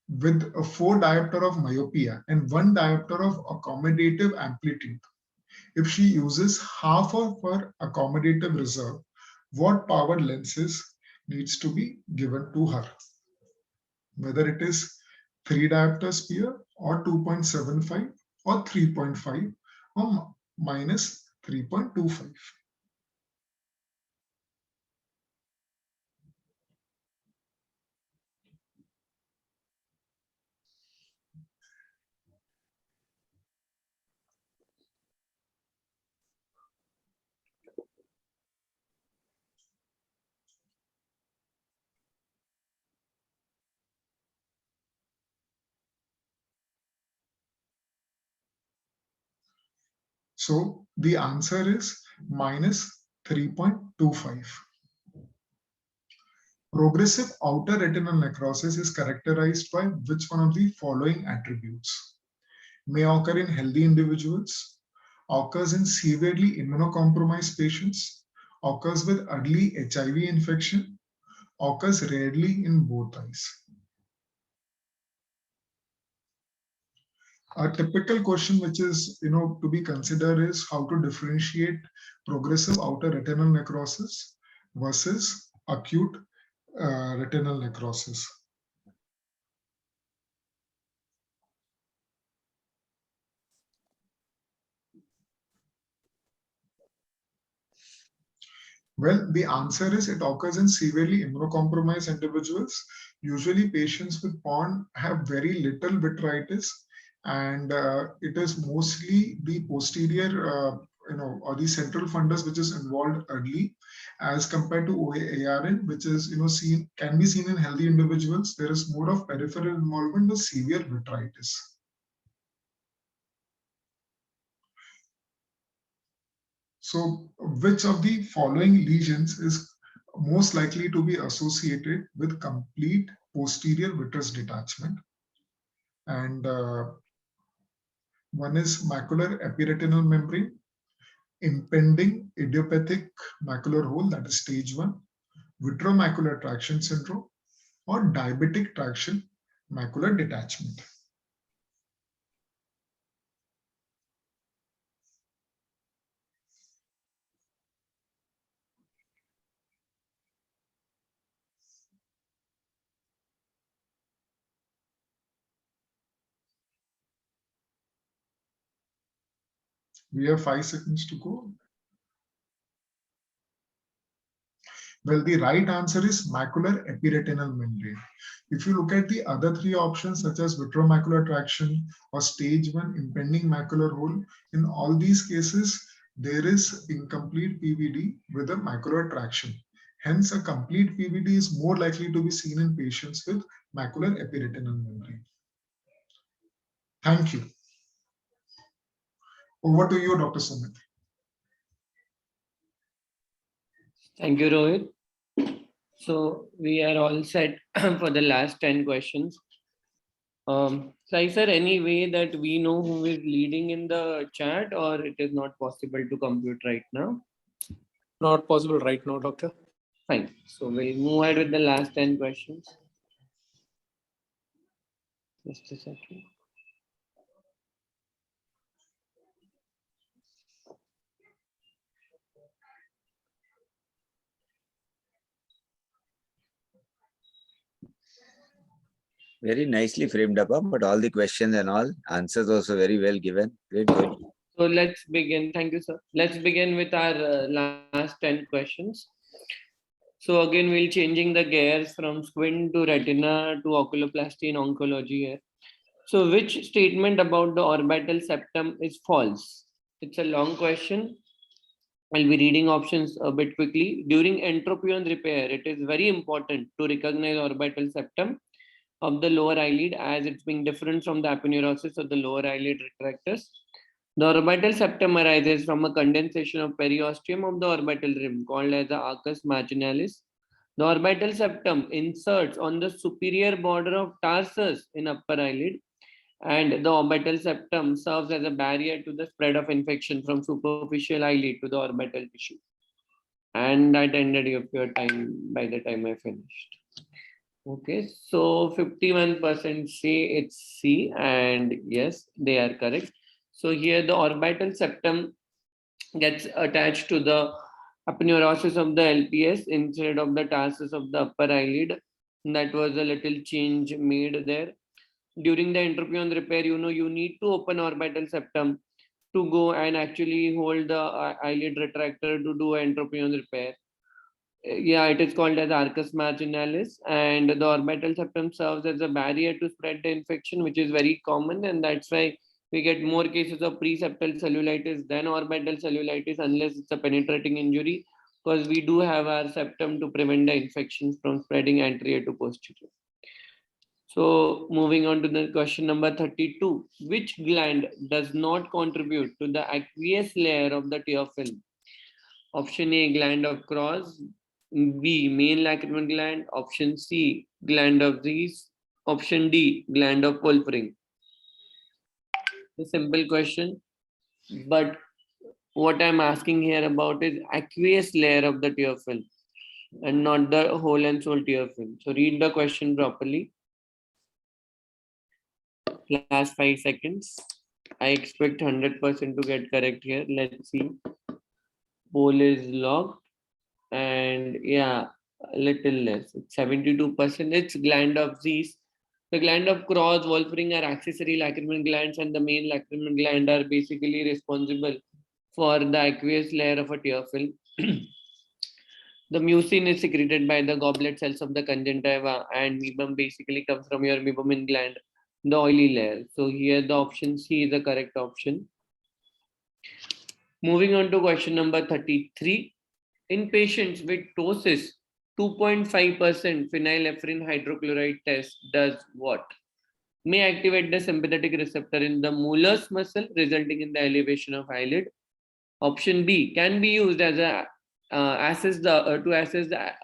with a 4 diopter of myopia and 1 diopter of accommodative amplitude, if she uses half of her accommodative reserve, what power lenses needs to be given to her? Whether it is 3 diopter sphere, or 2.75, or 3.5, or minus 3.25. So the answer is minus 3.25. Progressive outer retinal necrosis is characterized by which one of the following attributes? May occur in healthy individuals, occurs in severely immunocompromised patients, occurs with early HIV infection, occurs rarely in both eyes. A typical question which is to be considered is how to differentiate progressive outer retinal necrosis versus acute retinal necrosis. Well, the answer is it occurs in severely immunocompromised individuals. Usually patients with PON have very little vitritis, and it is mostly the posterior or the central fundus which is involved early, as compared to OARN, which is can be seen in healthy individuals. There is more of peripheral involvement with severe vitritis. So which of the following lesions is most likely to be associated with complete posterior vitreous detachment? And one is macular epiretinal membrane, impending idiopathic macular hole, that is stage 1, vitreomacular traction syndrome, or diabetic traction macular detachment. We have 5 seconds to go. Well, the right answer is macular epiretinal membrane. If you look at the other 3 options, such as vitreomacular traction or stage 1 impending macular hole, in all these cases, there is incomplete PVD with a macular traction. Hence, a complete PVD is more likely to be seen in patients with macular epiretinal membrane. Thank you. Over to you, Dr. Sumit. Thank you, Rohit. So we are all set for the last 10 questions. Sai sir, any way that we know who is leading in the chat, or it is not possible to compute right now? Not possible right now, doctor. Fine. So we'll move ahead with the last 10 questions. Just a second. Very nicely framed up, but all the questions and all answers also very well given. Great going. So let's begin. Thank you, sir. Let's begin with our last 10 questions. So again, we'll changing the gears from squint to retina to oculoplasty in oncology here. So which statement about the orbital septum is false? It's a long question. I'll be reading options a bit quickly. During entropion repair, it is very important to recognize orbital septum of the lower eyelid as it's being different from the aponeurosis of the lower eyelid retractus. The orbital septum arises from a condensation of periosteum of the orbital rim called as the arcus marginalis. The orbital septum inserts on the superior border of tarsus in upper eyelid, and the orbital septum serves as a barrier to the spread of infection from superficial eyelid to the orbital tissue. And that ended your time by the time I finished. Okay, so 51% say it's C, and yes, they are correct. So here the orbital septum gets attached to the aponeurosis of the LPS instead of the tarsus of the upper eyelid. That was a little change made there. during the entropy on repair, you need to open orbital septum to go and actually hold the eyelid retractor to do entropy on repair. Yeah, it is called as arcus marginalis, and the orbital septum serves as a barrier to spread the infection, which is very common, and that's why we get more cases of preseptal cellulitis than orbital cellulitis, unless it's a penetrating injury, because we do have our septum to prevent the infections from spreading anterior to posterior. So moving on to the question number 32, which gland does not contribute to the aqueous layer of the tear film? Option A, gland of Cross. B, main lacrimal gland. Option C, gland of Zeiss. Option D, gland of Wolfram. A simple question, but what I'm asking here about is aqueous layer of the tear film and not the whole and soul tear film. So read the question properly. Last 5 seconds. I expect 100% to get correct here. Let's see. Poll is locked, and yeah, a little less. It's 72%. It's gland of Zeiss. The gland of Cross, Wolfram are accessory lacrimal glands, and the main lacrimal gland are basically responsible for the aqueous layer of a tear film. The mucin is secreted by the goblet cells of the conjunctiva, and mebum basically comes from your mebumin gland, the oily layer. So here the option C is the correct option. Moving on to question number 33. In patients with ptosis, 2.5% phenylephrine hydrochloride test does what? May activate the sympathetic receptor in the molars muscle, resulting in the elevation of eyelid. Option B can be used as a to assess the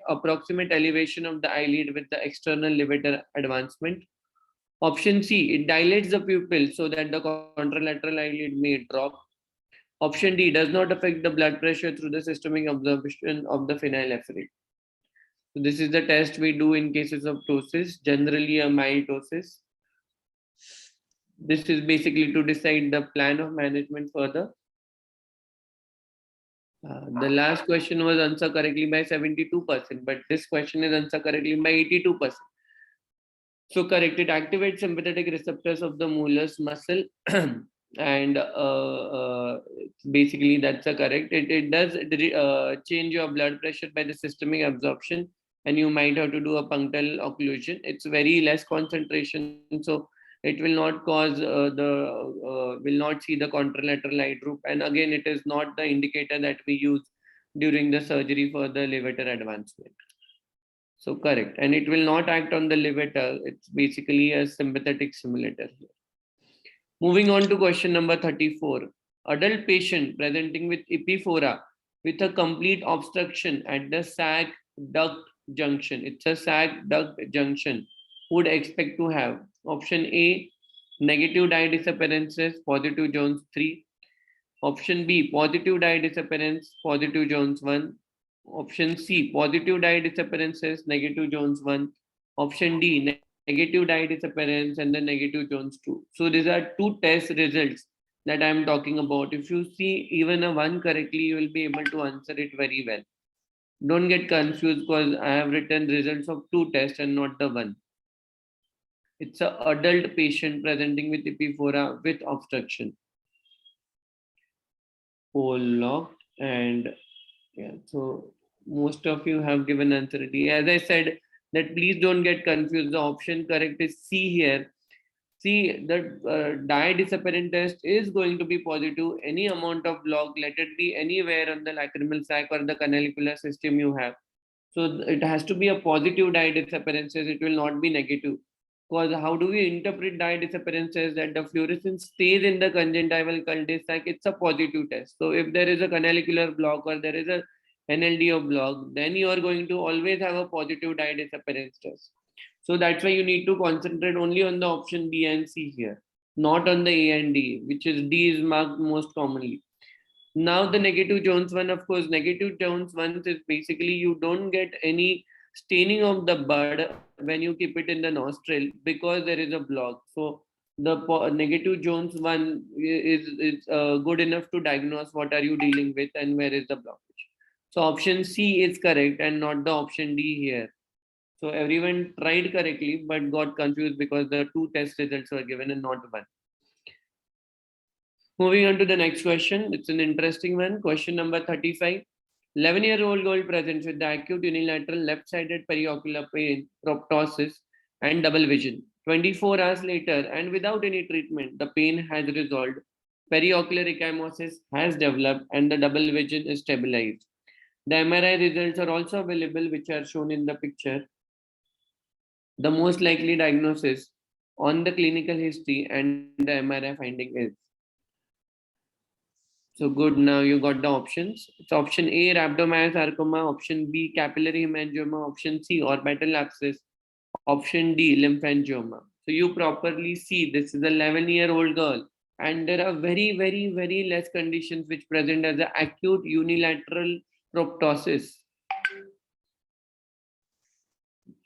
approximate elevation of the eyelid with the external levator advancement. Option C, it dilates the pupil so that the contralateral eyelid may drop. Option D, does not affect the blood pressure through the systemic absorption of the phenylephrine. So this is the test we do in cases of ptosis, generally a mild ptosis. This is basically to decide the plan of management further. The last question was answered correctly by 72%, but this question is answered correctly by 82%. So correct, it activates sympathetic receptors of the molars muscle and basically that's a correct. It does change your blood pressure by the systemic absorption, and you might have to do a punctal occlusion. It's very less concentration, so it will not cause will not see the contralateral eye droop. And again, it is not the indicator that we use during the surgery for the levator advancement. So correct, and it will not act on the levator. It's basically a sympathetic simulator here. Moving on to question number 34. Adult patient presenting with epiphora with a complete obstruction at the sac duct junction. It's a sac duct junction. Would expect to have option A, negative dye disappearances, positive Jones 3. Option B, positive dye disappearance, positive Jones 1. Option C, positive dye disappearances, negative Jones 1. Option D, negative dye disappearance and the negative Jones 2. So these are two test results that I am talking about. If you see even a one correctly, you will be able to answer it very well. Don't get confused because I have written results of two tests and not the one. It's an adult patient presenting with epiphora with obstruction. Poll locked, and yeah, so most of you have given answer D. As I said, that please don't get confused. The option correct is C here. See, the dye disappearance test is going to be positive. Any amount of block, let it be anywhere on the lacrimal sac or the canalicular system you have. So it has to be a positive dye disappearances. It will not be negative. Because how do we interpret dye disappearances? That the fluorescence stays in the conjunctival cul-de-sac. It's a positive test. So if there is a canalicular block or there is a NLDO block, then you are going to always have a positive dye disappearance test. So that's why you need to concentrate only on the option B and C here, not on the A and D, which is D is marked most commonly. Now the negative Jones 1, of course, negative Jones 1 is basically you don't get any staining of the bud when you keep it in the nostril because there is a block. So the negative Jones 1 is good enough to diagnose what are you dealing with and where is the blockage. So option C is correct and not the option D here. So everyone tried correctly, but got confused because the 2 test results were given and not 1. Moving on to the next question. It's an interesting one. Question number 35. 11-year-old girl presents with the acute unilateral left-sided periocular pain, proptosis, and double vision. 24 hours later, and without any treatment, the pain has resolved. Periocular ecchymosis has developed, and the double vision is stabilized. The MRI results are also available, which are shown in the picture. The most likely diagnosis on the clinical history and the MRI finding is. So good, now you got the options. It's option A, rhabdomyosarcoma, option B, capillary hemangioma, option C, orbital abscess, option D, lymphangioma. So you properly see this is a 11-year-old girl, and there are very, very, very less conditions which present as an acute unilateral proptosis.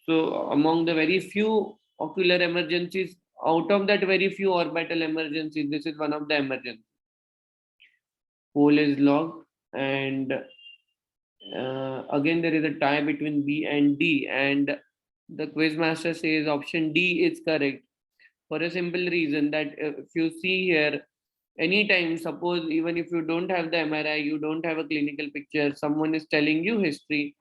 So among the very few ocular emergencies, out of that very few orbital emergencies, this is one of the emergencies. Poll is logged, and again there is a tie between B and D, and the quizmaster says option D is correct for a simple reason that if you see here, anytime, suppose even if you don't have the MRI, you don't have a clinical picture, someone is telling you history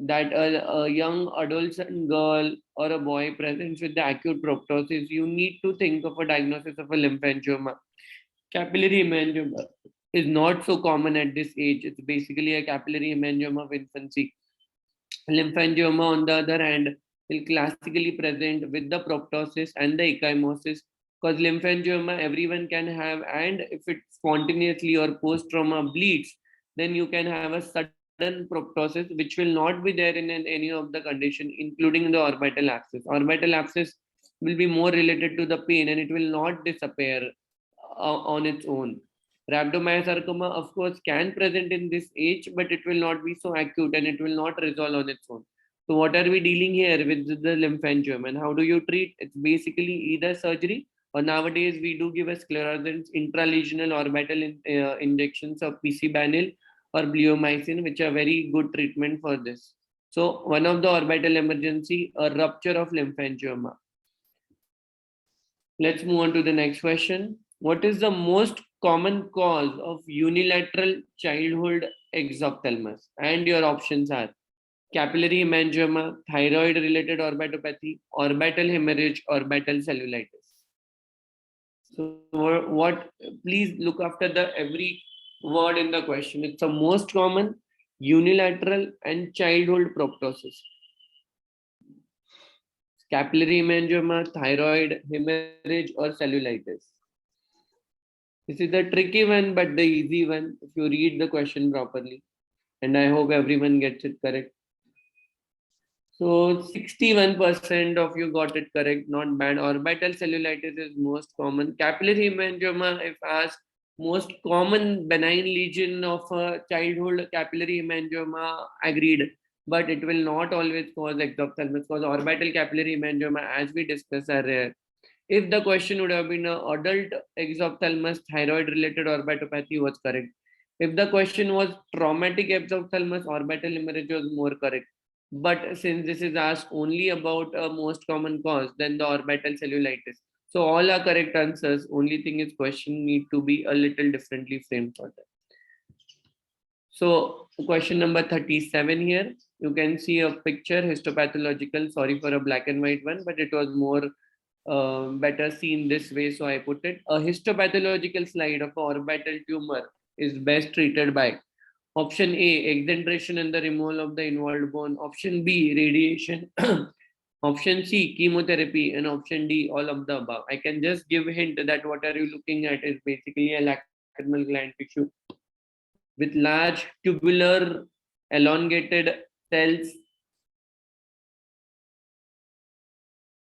that a young adolescent girl or a boy presents with the acute proptosis, you need to think of a diagnosis of a lymphangioma. Capillary hemangioma is not so common at this age. It's basically a capillary hemangioma of infancy. Lymphangioma, on the other hand, will classically present with the proptosis and the ecchymosis, because lymphangioma everyone can have, and if it spontaneously or post-trauma bleeds, then you can have a sudden proptosis which will not be there in any of the condition, including the orbital abscess. Orbital abscess will be more related to the pain and it will not disappear on its own. Rhabdomyosarcoma, of course, can present in this age, but it will not be so acute and it will not resolve on its own. So what are we dealing here with the lymphangioma, and how do you treat? It's basically either surgery, or nowadays we do give a sclerosants intralesional orbital injections of PC-banil or bleomycin, which are very good treatment for this. So one of the orbital emergency, a rupture of lymphangioma. Let's move on to the next question. What is the most common cause of unilateral childhood exophthalmos? And your options are capillary hemangioma, thyroid-related orbitopathy, orbital hemorrhage, orbital cellulitis. So what? Please look after the every word in the question. It's the most common, unilateral, and childhood proptosis. Capillary hemangioma, thyroid, hemorrhage, or cellulitis. This is the tricky one, but the easy one if you read the question properly. And I hope everyone gets it correct. So 61% of you got it correct, not bad. Orbital cellulitis is most common. Capillary hemangioma, if asked, most common benign lesion of childhood capillary hemangioma, agreed. But it will not always cause exophthalmos, because orbital capillary hemangioma, as we discussed, are rare. If the question would have been adult exophthalmos, thyroid-related orbitopathy was correct. If the question was traumatic exophthalmos, orbital hemorrhage was more correct. But since this is asked only about a most common cause, then the orbital cellulitis. So all are correct answers. Only thing is question need to be a little differently framed for that. So question number 37 here. You can see a picture, histopathological. Sorry for a black and white one, but it was more better seen this way, so I put it. A histopathological slide of orbital tumor is best treated by option A, exenteration and the removal of the involved bone, option B, radiation, option C, chemotherapy, and option D, all of the above. I can just give a hint that what are you looking at is basically a lacrimal gland tissue with large tubular elongated cells,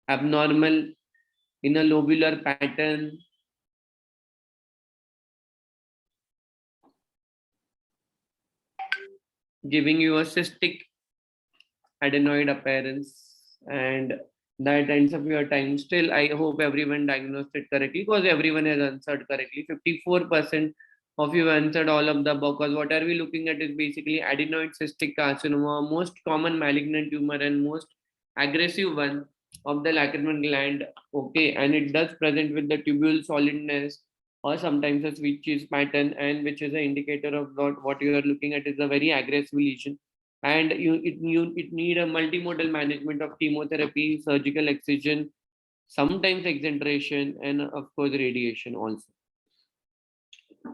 abnormal in a lobular pattern, giving you a cystic adenoid appearance, and that ends up your time. Still, I hope everyone diagnosed it correctly, because everyone has answered correctly. 54% of you answered all of the above, because what are we looking at is basically adenoid cystic carcinoma, most common malignant tumor and most aggressive one of the lacrimal gland, okay, and it does present with the tubule solidness or sometimes a switches pattern, and which is an indicator of what you are looking at is a very aggressive lesion, and it need a multimodal management of chemotherapy, surgical excision, sometimes exenteration, and of course radiation also.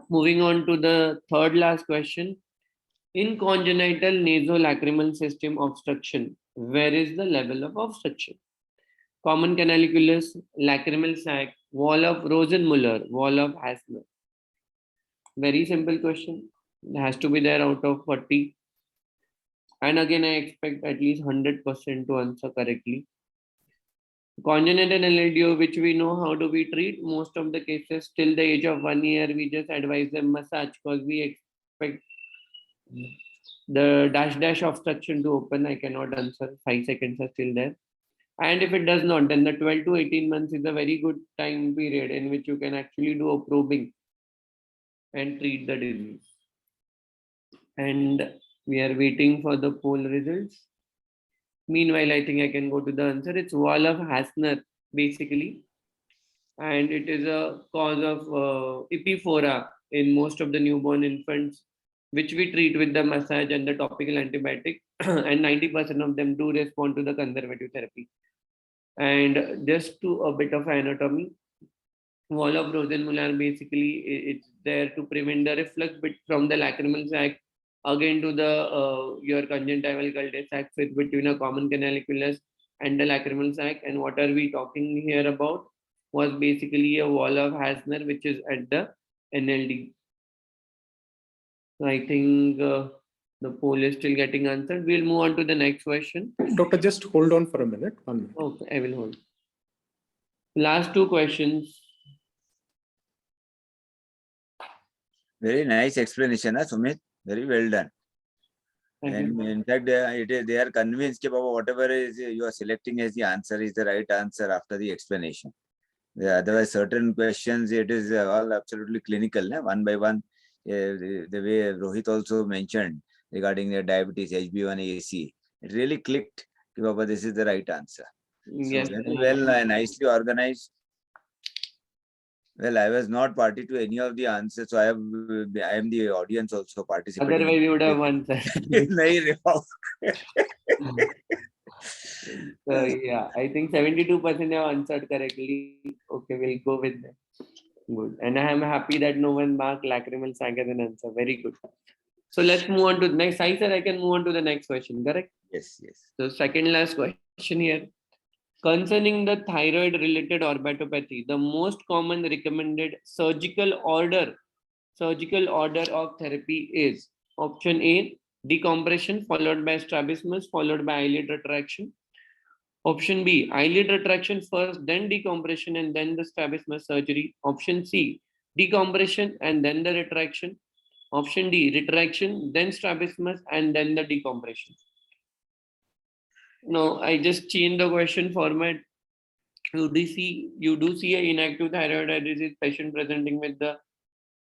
Moving on to the third last question. In congenital nasolacrimal system obstruction, where is the level of obstruction? Common canaliculus, lacrimal sac, wall of Rosenmuller, wall of Hasner. Very simple question. It has to be there out of 40. And again, I expect at least 100% to answer correctly. Congenital LLDO, which we know how do we treat, most of the cases till the age of 1 year, we just advise them massage because we expect the dash obstruction to open. I cannot answer, 5 seconds are still there. And if it does not, then the 12 to 18 months is a very good time period in which you can actually do a probing and treat the disease. And we are waiting for the poll results. Meanwhile, I think I can go to the answer. It's wall of Hasner, basically. And it is a cause of epiphora in most of the newborn infants, which we treat with the massage and the topical antibiotic. And 90% of them do respond to the conservative therapy. And just to a bit of anatomy, wall of Rosenmuller, basically, it's there to prevent the reflux bit from the lacrimal sac again to the your conjunctival cul-de-sac fit between a common canaliculus and the lacrimal sac. And what are we talking here about was basically a wall of Hasner, which is at the NLD. So I think the poll is still getting answered. We'll move on to the next question. Doctor, just hold on for a minute. 1 minute. Okay, I will hold. Last two questions. Very nice explanation, Sumit. Very well done. And in fact, they are convinced about whatever is you are selecting as the answer is the right answer after the explanation. Otherwise, certain questions, it is all absolutely clinical, one by one. The way Rohit also mentioned regarding the diabetes, HB1AC, it really clicked. This is the right answer. Yes. So very well, nicely organized. Well, I was not party to any of the answers, so I am the audience also participating. Otherwise, you would have won, sir. So yeah, I think 72% have answered correctly. Okay, we'll go with that. Good. And I am happy that no one marked lacrimal sac as an answer. Very good. So let's move on to the next. I said I can move on to the next question, correct? Yes, yes. So second last question here. Concerning the thyroid-related orbitopathy, the most common recommended surgical order of therapy is option A, decompression followed by strabismus followed by eyelid retraction. Option B, eyelid retraction first, then decompression and then the strabismus surgery. Option C, decompression and then the retraction. Option D, retraction, then strabismus and then the decompression. No, I just changed the question format. You do see an inactive thyroid eye disease patient presenting with the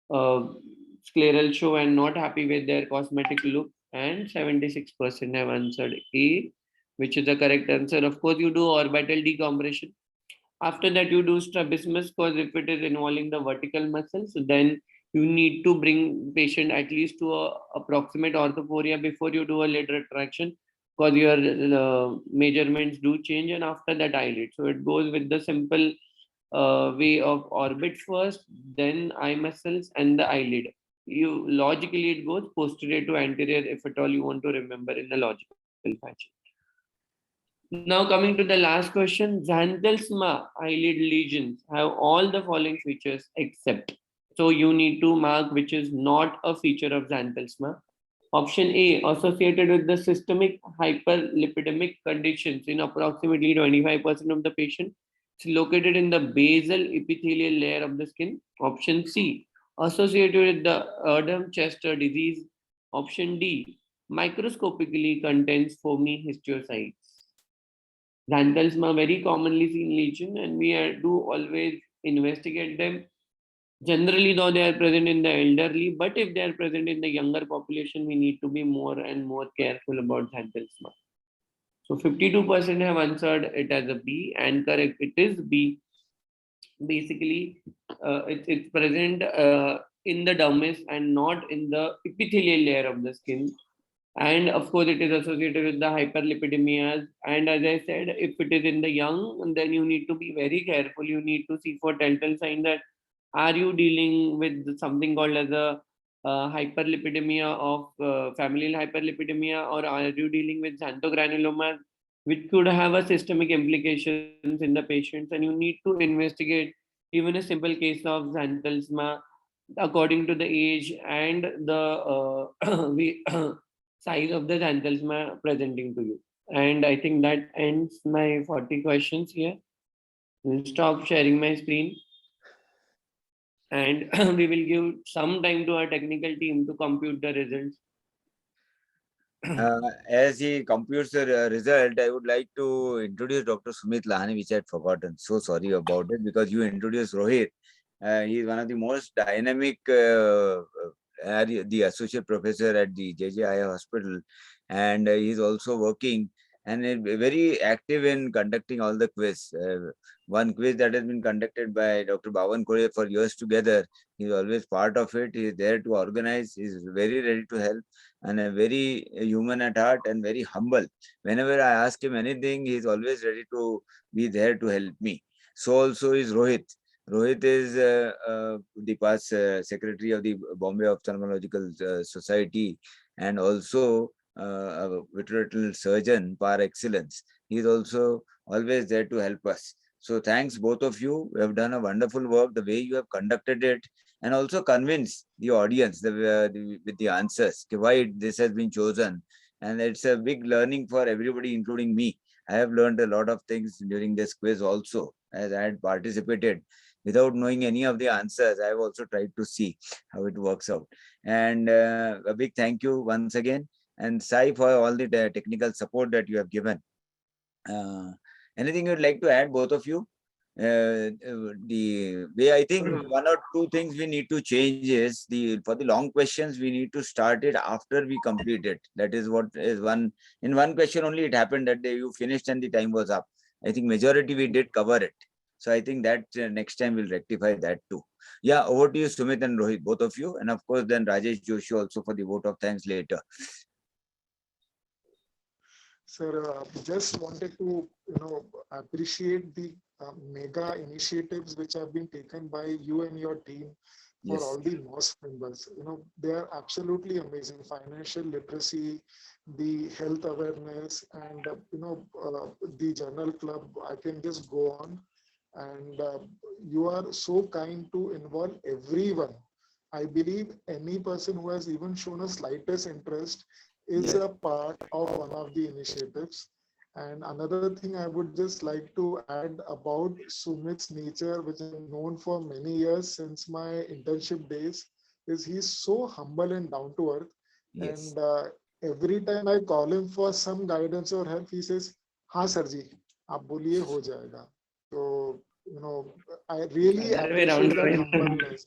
scleral show and not happy with their cosmetic look, and 76% have answered A, which is the correct answer. Of course, you do orbital decompression. After that, you do strabismus because if it is involving the vertical muscles, then you need to bring patient at least to a approximate orthophoria before you do a lid retraction, because your measurements do change, and after that eyelid. So it goes with the simple way of orbit first, then eye muscles and the eyelid. You logically it goes posterior to anterior if at all you want to remember in a logical fashion. Now coming to the last question, xanthosma eyelid lesions have all the following features except. So you need to mark which is not a feature of xanthosma. Option A, associated with the systemic hyperlipidemic conditions in approximately 25% of the patient. It's located in the basal epithelial layer of the skin. Option C, associated with the Erdem-Chester disease. Option D, microscopically contains foamy histiocytes. Xanthosma, very commonly seen lesion, and we do always investigate them. Generally, though, they are present in the elderly, but if they are present in the younger population, we need to be more and more careful about xanthosma. So 52% have answered it as a B, and correct, it is B. Basically, it's present in the dermis and not in the epithelial layer of the skin. And of course, it is associated with the hyperlipidemias. And as I said, if it is in the young, then you need to be very careful. You need to see for telltale sign that are you dealing with something called as a hyperlipidemia of familial hyperlipidemia, or are you dealing with xanthogranulomas, which could have a systemic implications in the patients, and you need to investigate even a simple case of xanthosma according to the age and the size of the xanthosma presenting to you. And I think that ends my 40 questions here. I'll stop sharing my screen, and we will give some time to our technical team to compute the results. As he computes the result, I would like to introduce Dr. Sumit Lahani, which I had forgotten. So sorry about it, because you introduced Rohit. He is one of the most dynamic, the associate professor at the JJI hospital, and he is also working and very active in conducting all the quiz. One quiz that has been conducted by Dr. Bhavan Kore for years together. He is always part of it. He is there to organize. He is very ready to help, and a very human at heart and very humble. Whenever I ask him anything, he is always ready to be there to help me. So also is Rohit. Rohit is the past secretary of the Bombay Ophthalmological Society, and also a veterinary surgeon par excellence. He is also always there to help us. So thanks both of you. You have done a wonderful work, the way you have conducted it, and also convince the audience with the answers, why this has been chosen. And it's a big learning for everybody, including me. I have learned a lot of things during this quiz also, as I had participated. Without knowing any of the answers, I have also tried to see how it works out. And a big thank you once again. And Sai, for all the technical support that you have given. Anything you'd like to add, both of you? The way I think one or two things we need to change is for the long questions, we need to start it after we complete it. That is what is in one question only it happened that day you finished and the time was up. I think majority we did cover it. So I think that next time we'll rectify that too. Yeah, over to you, Sumit and Rohit, both of you. And of course, then Rajesh Joshi also for the vote of thanks later. Sir, just wanted to, appreciate the mega initiatives which have been taken by you and your team for all the MOS members. They are absolutely amazing. Financial literacy, the health awareness, and the journal club. I can just go on. And you are so kind to involve everyone. I believe any person who has even shown a slightest interest is a part of one of the initiatives. And another thing I would just like to add about Sumit's nature, which I've known for many years since my internship days, is he's so humble and down to earth. Yes. And every time I call him for some guidance or help, he says, "Haan, sir ji, aap boliye, ho jayega." So, I really appreciate that humbleness.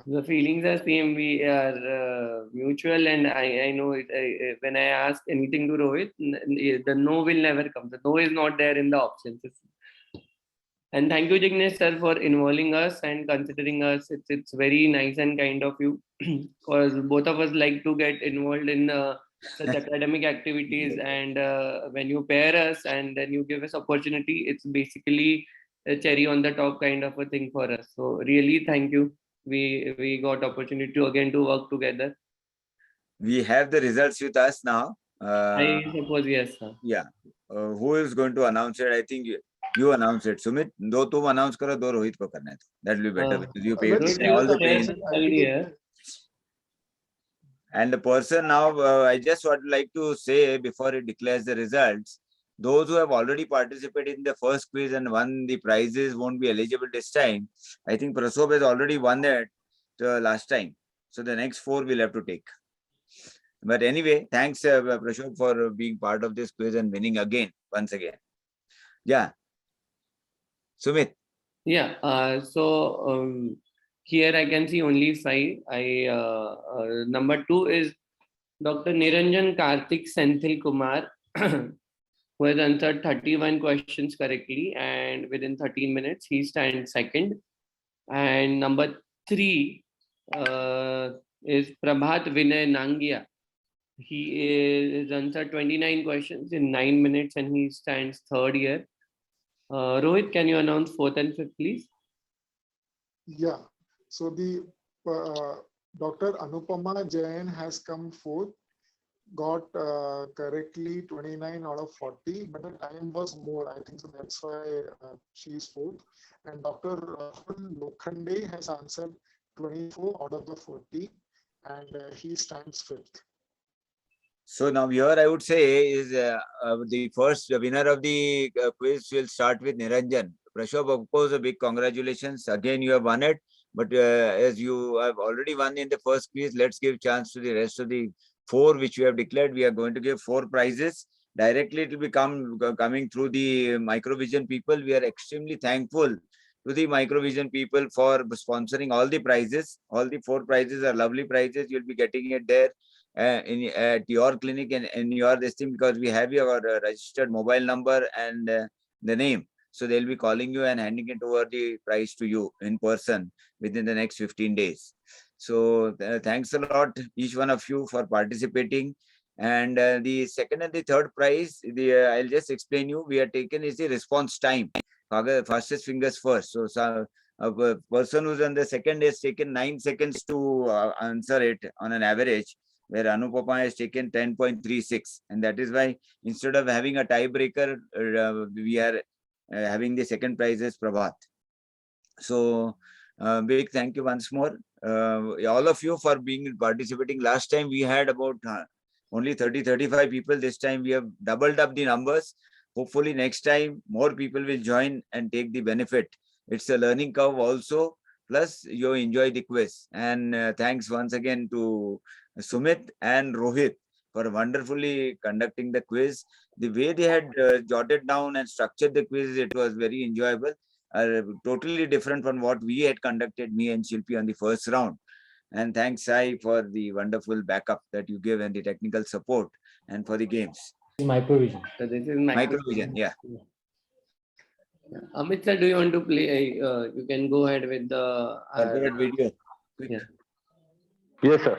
The feelings are same. We are mutual, and I know it. When I ask anything to Rohit, the no will never come. The no is not there in the options. And thank you, Jignesh sir, for involving us and considering us. It's very nice and kind of you, because both of us like to get involved in such academic activities. And when you pair us and then you give us opportunity, it's basically a cherry on the top kind of a thing for us. So really, thank you. We got opportunity to again to work together. We have the results with us now. I suppose yes, sir. Yeah. Who is going to announce it? I think you announce it. Sumit, do tum announce karo, do Rohit ko karna hai. That will be better because you paid all the pain. And the person now, I just would like to say before it declares the results, those who have already participated in the first quiz and won the prizes won't be eligible this time. I think Prasob has already won that last time. So the next 4 we'll have to take. But anyway, thanks Prashant for being part of this quiz and winning once again. Yeah. Sumit. Yeah. Here I can see only 5. Number 2 is Dr. Niranjan Karthik Senthil Kumar, who has answered 31 questions correctly, and within 13 minutes, he stands second. And number 3 is Prabhat Vinay Nangia. He is answered 29 questions in 9 minutes, and he stands third here. Rohit, can you announce 4th and 5th, please? Yeah. So the Dr. Anupama Jain has come fourth, got correctly 29 out of 40, but the time was more, I think, so that's why she is fourth. And Dr. Rahul Lokhande has answered 24 out of the 40, and he stands fifth. So now here I would say is the first winner of the quiz will start with Niranjan. Prashab, of course, a big congratulations. Again, you have won it. But as you have already won in the first quiz, let's give chance to the rest of the 4 which we have declared. We are going to give 4 prizes. Directly it will be coming through the Microvision people. We are extremely thankful to the Microvision people for sponsoring all the prizes. All the 4 prizes are lovely prizes. You'll be getting it there at your clinic and in your listing, because we have your registered mobile number and the name. So they'll be calling you and handing it over the prize to you in person within the next 15 days. So thanks a lot, each one of you, for participating. And the second and the third prize, I'll just explain you. We are taken is the response time. Fastest fingers first. So a person who's on the second has taken 9 seconds to answer it on an average, where Anupama has taken 10.36. And that is why instead of having a tiebreaker, we are having the second prize as Prabhat. So big thank you once more. All of you for participating. Last time we had about only 30-35 people. This time we have doubled up the numbers. Hopefully next time more people will join and take the benefit. It's a learning curve also. Plus you enjoy the quiz. And thanks once again to Sumit and Rohit for wonderfully conducting the quiz. The way they had jotted down and structured the quiz, it was very enjoyable. Totally different from what we had conducted, me and Shilpi, on the first round. And thanks, Sai, for the wonderful backup that you give and the technical support, and for the games. Microvision. So this is Microvision, yeah. Amit sir, do you want to play? You can go ahead with the Corporate video. Quick. Yeah. Yes, sir.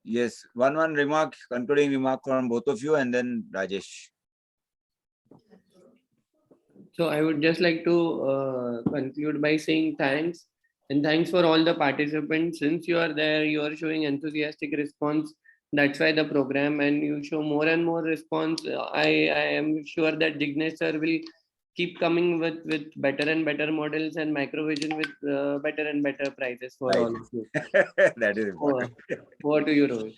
Yes, one remark, concluding remark from both of you, and then Rajesh. So I would just like to conclude by saying thanks, and thanks for all the participants. Since you are there, you are showing enthusiastic response. That's why the program, and you show more and more response. I am sure that Jignesh sir will keep coming with better and better models and Microvision with better and better prizes for all of you. That is important. Over to you, Rohit.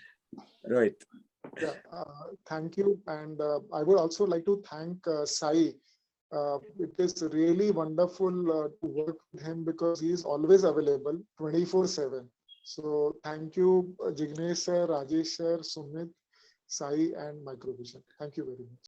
Rohit. Yeah, thank you. And I would also like to thank Sai. It is really wonderful to work with him because he is always available 24/7. So thank you, Jignesh sir, Rajesh sir, Sumit, Sai, and Microvision. Thank you very much.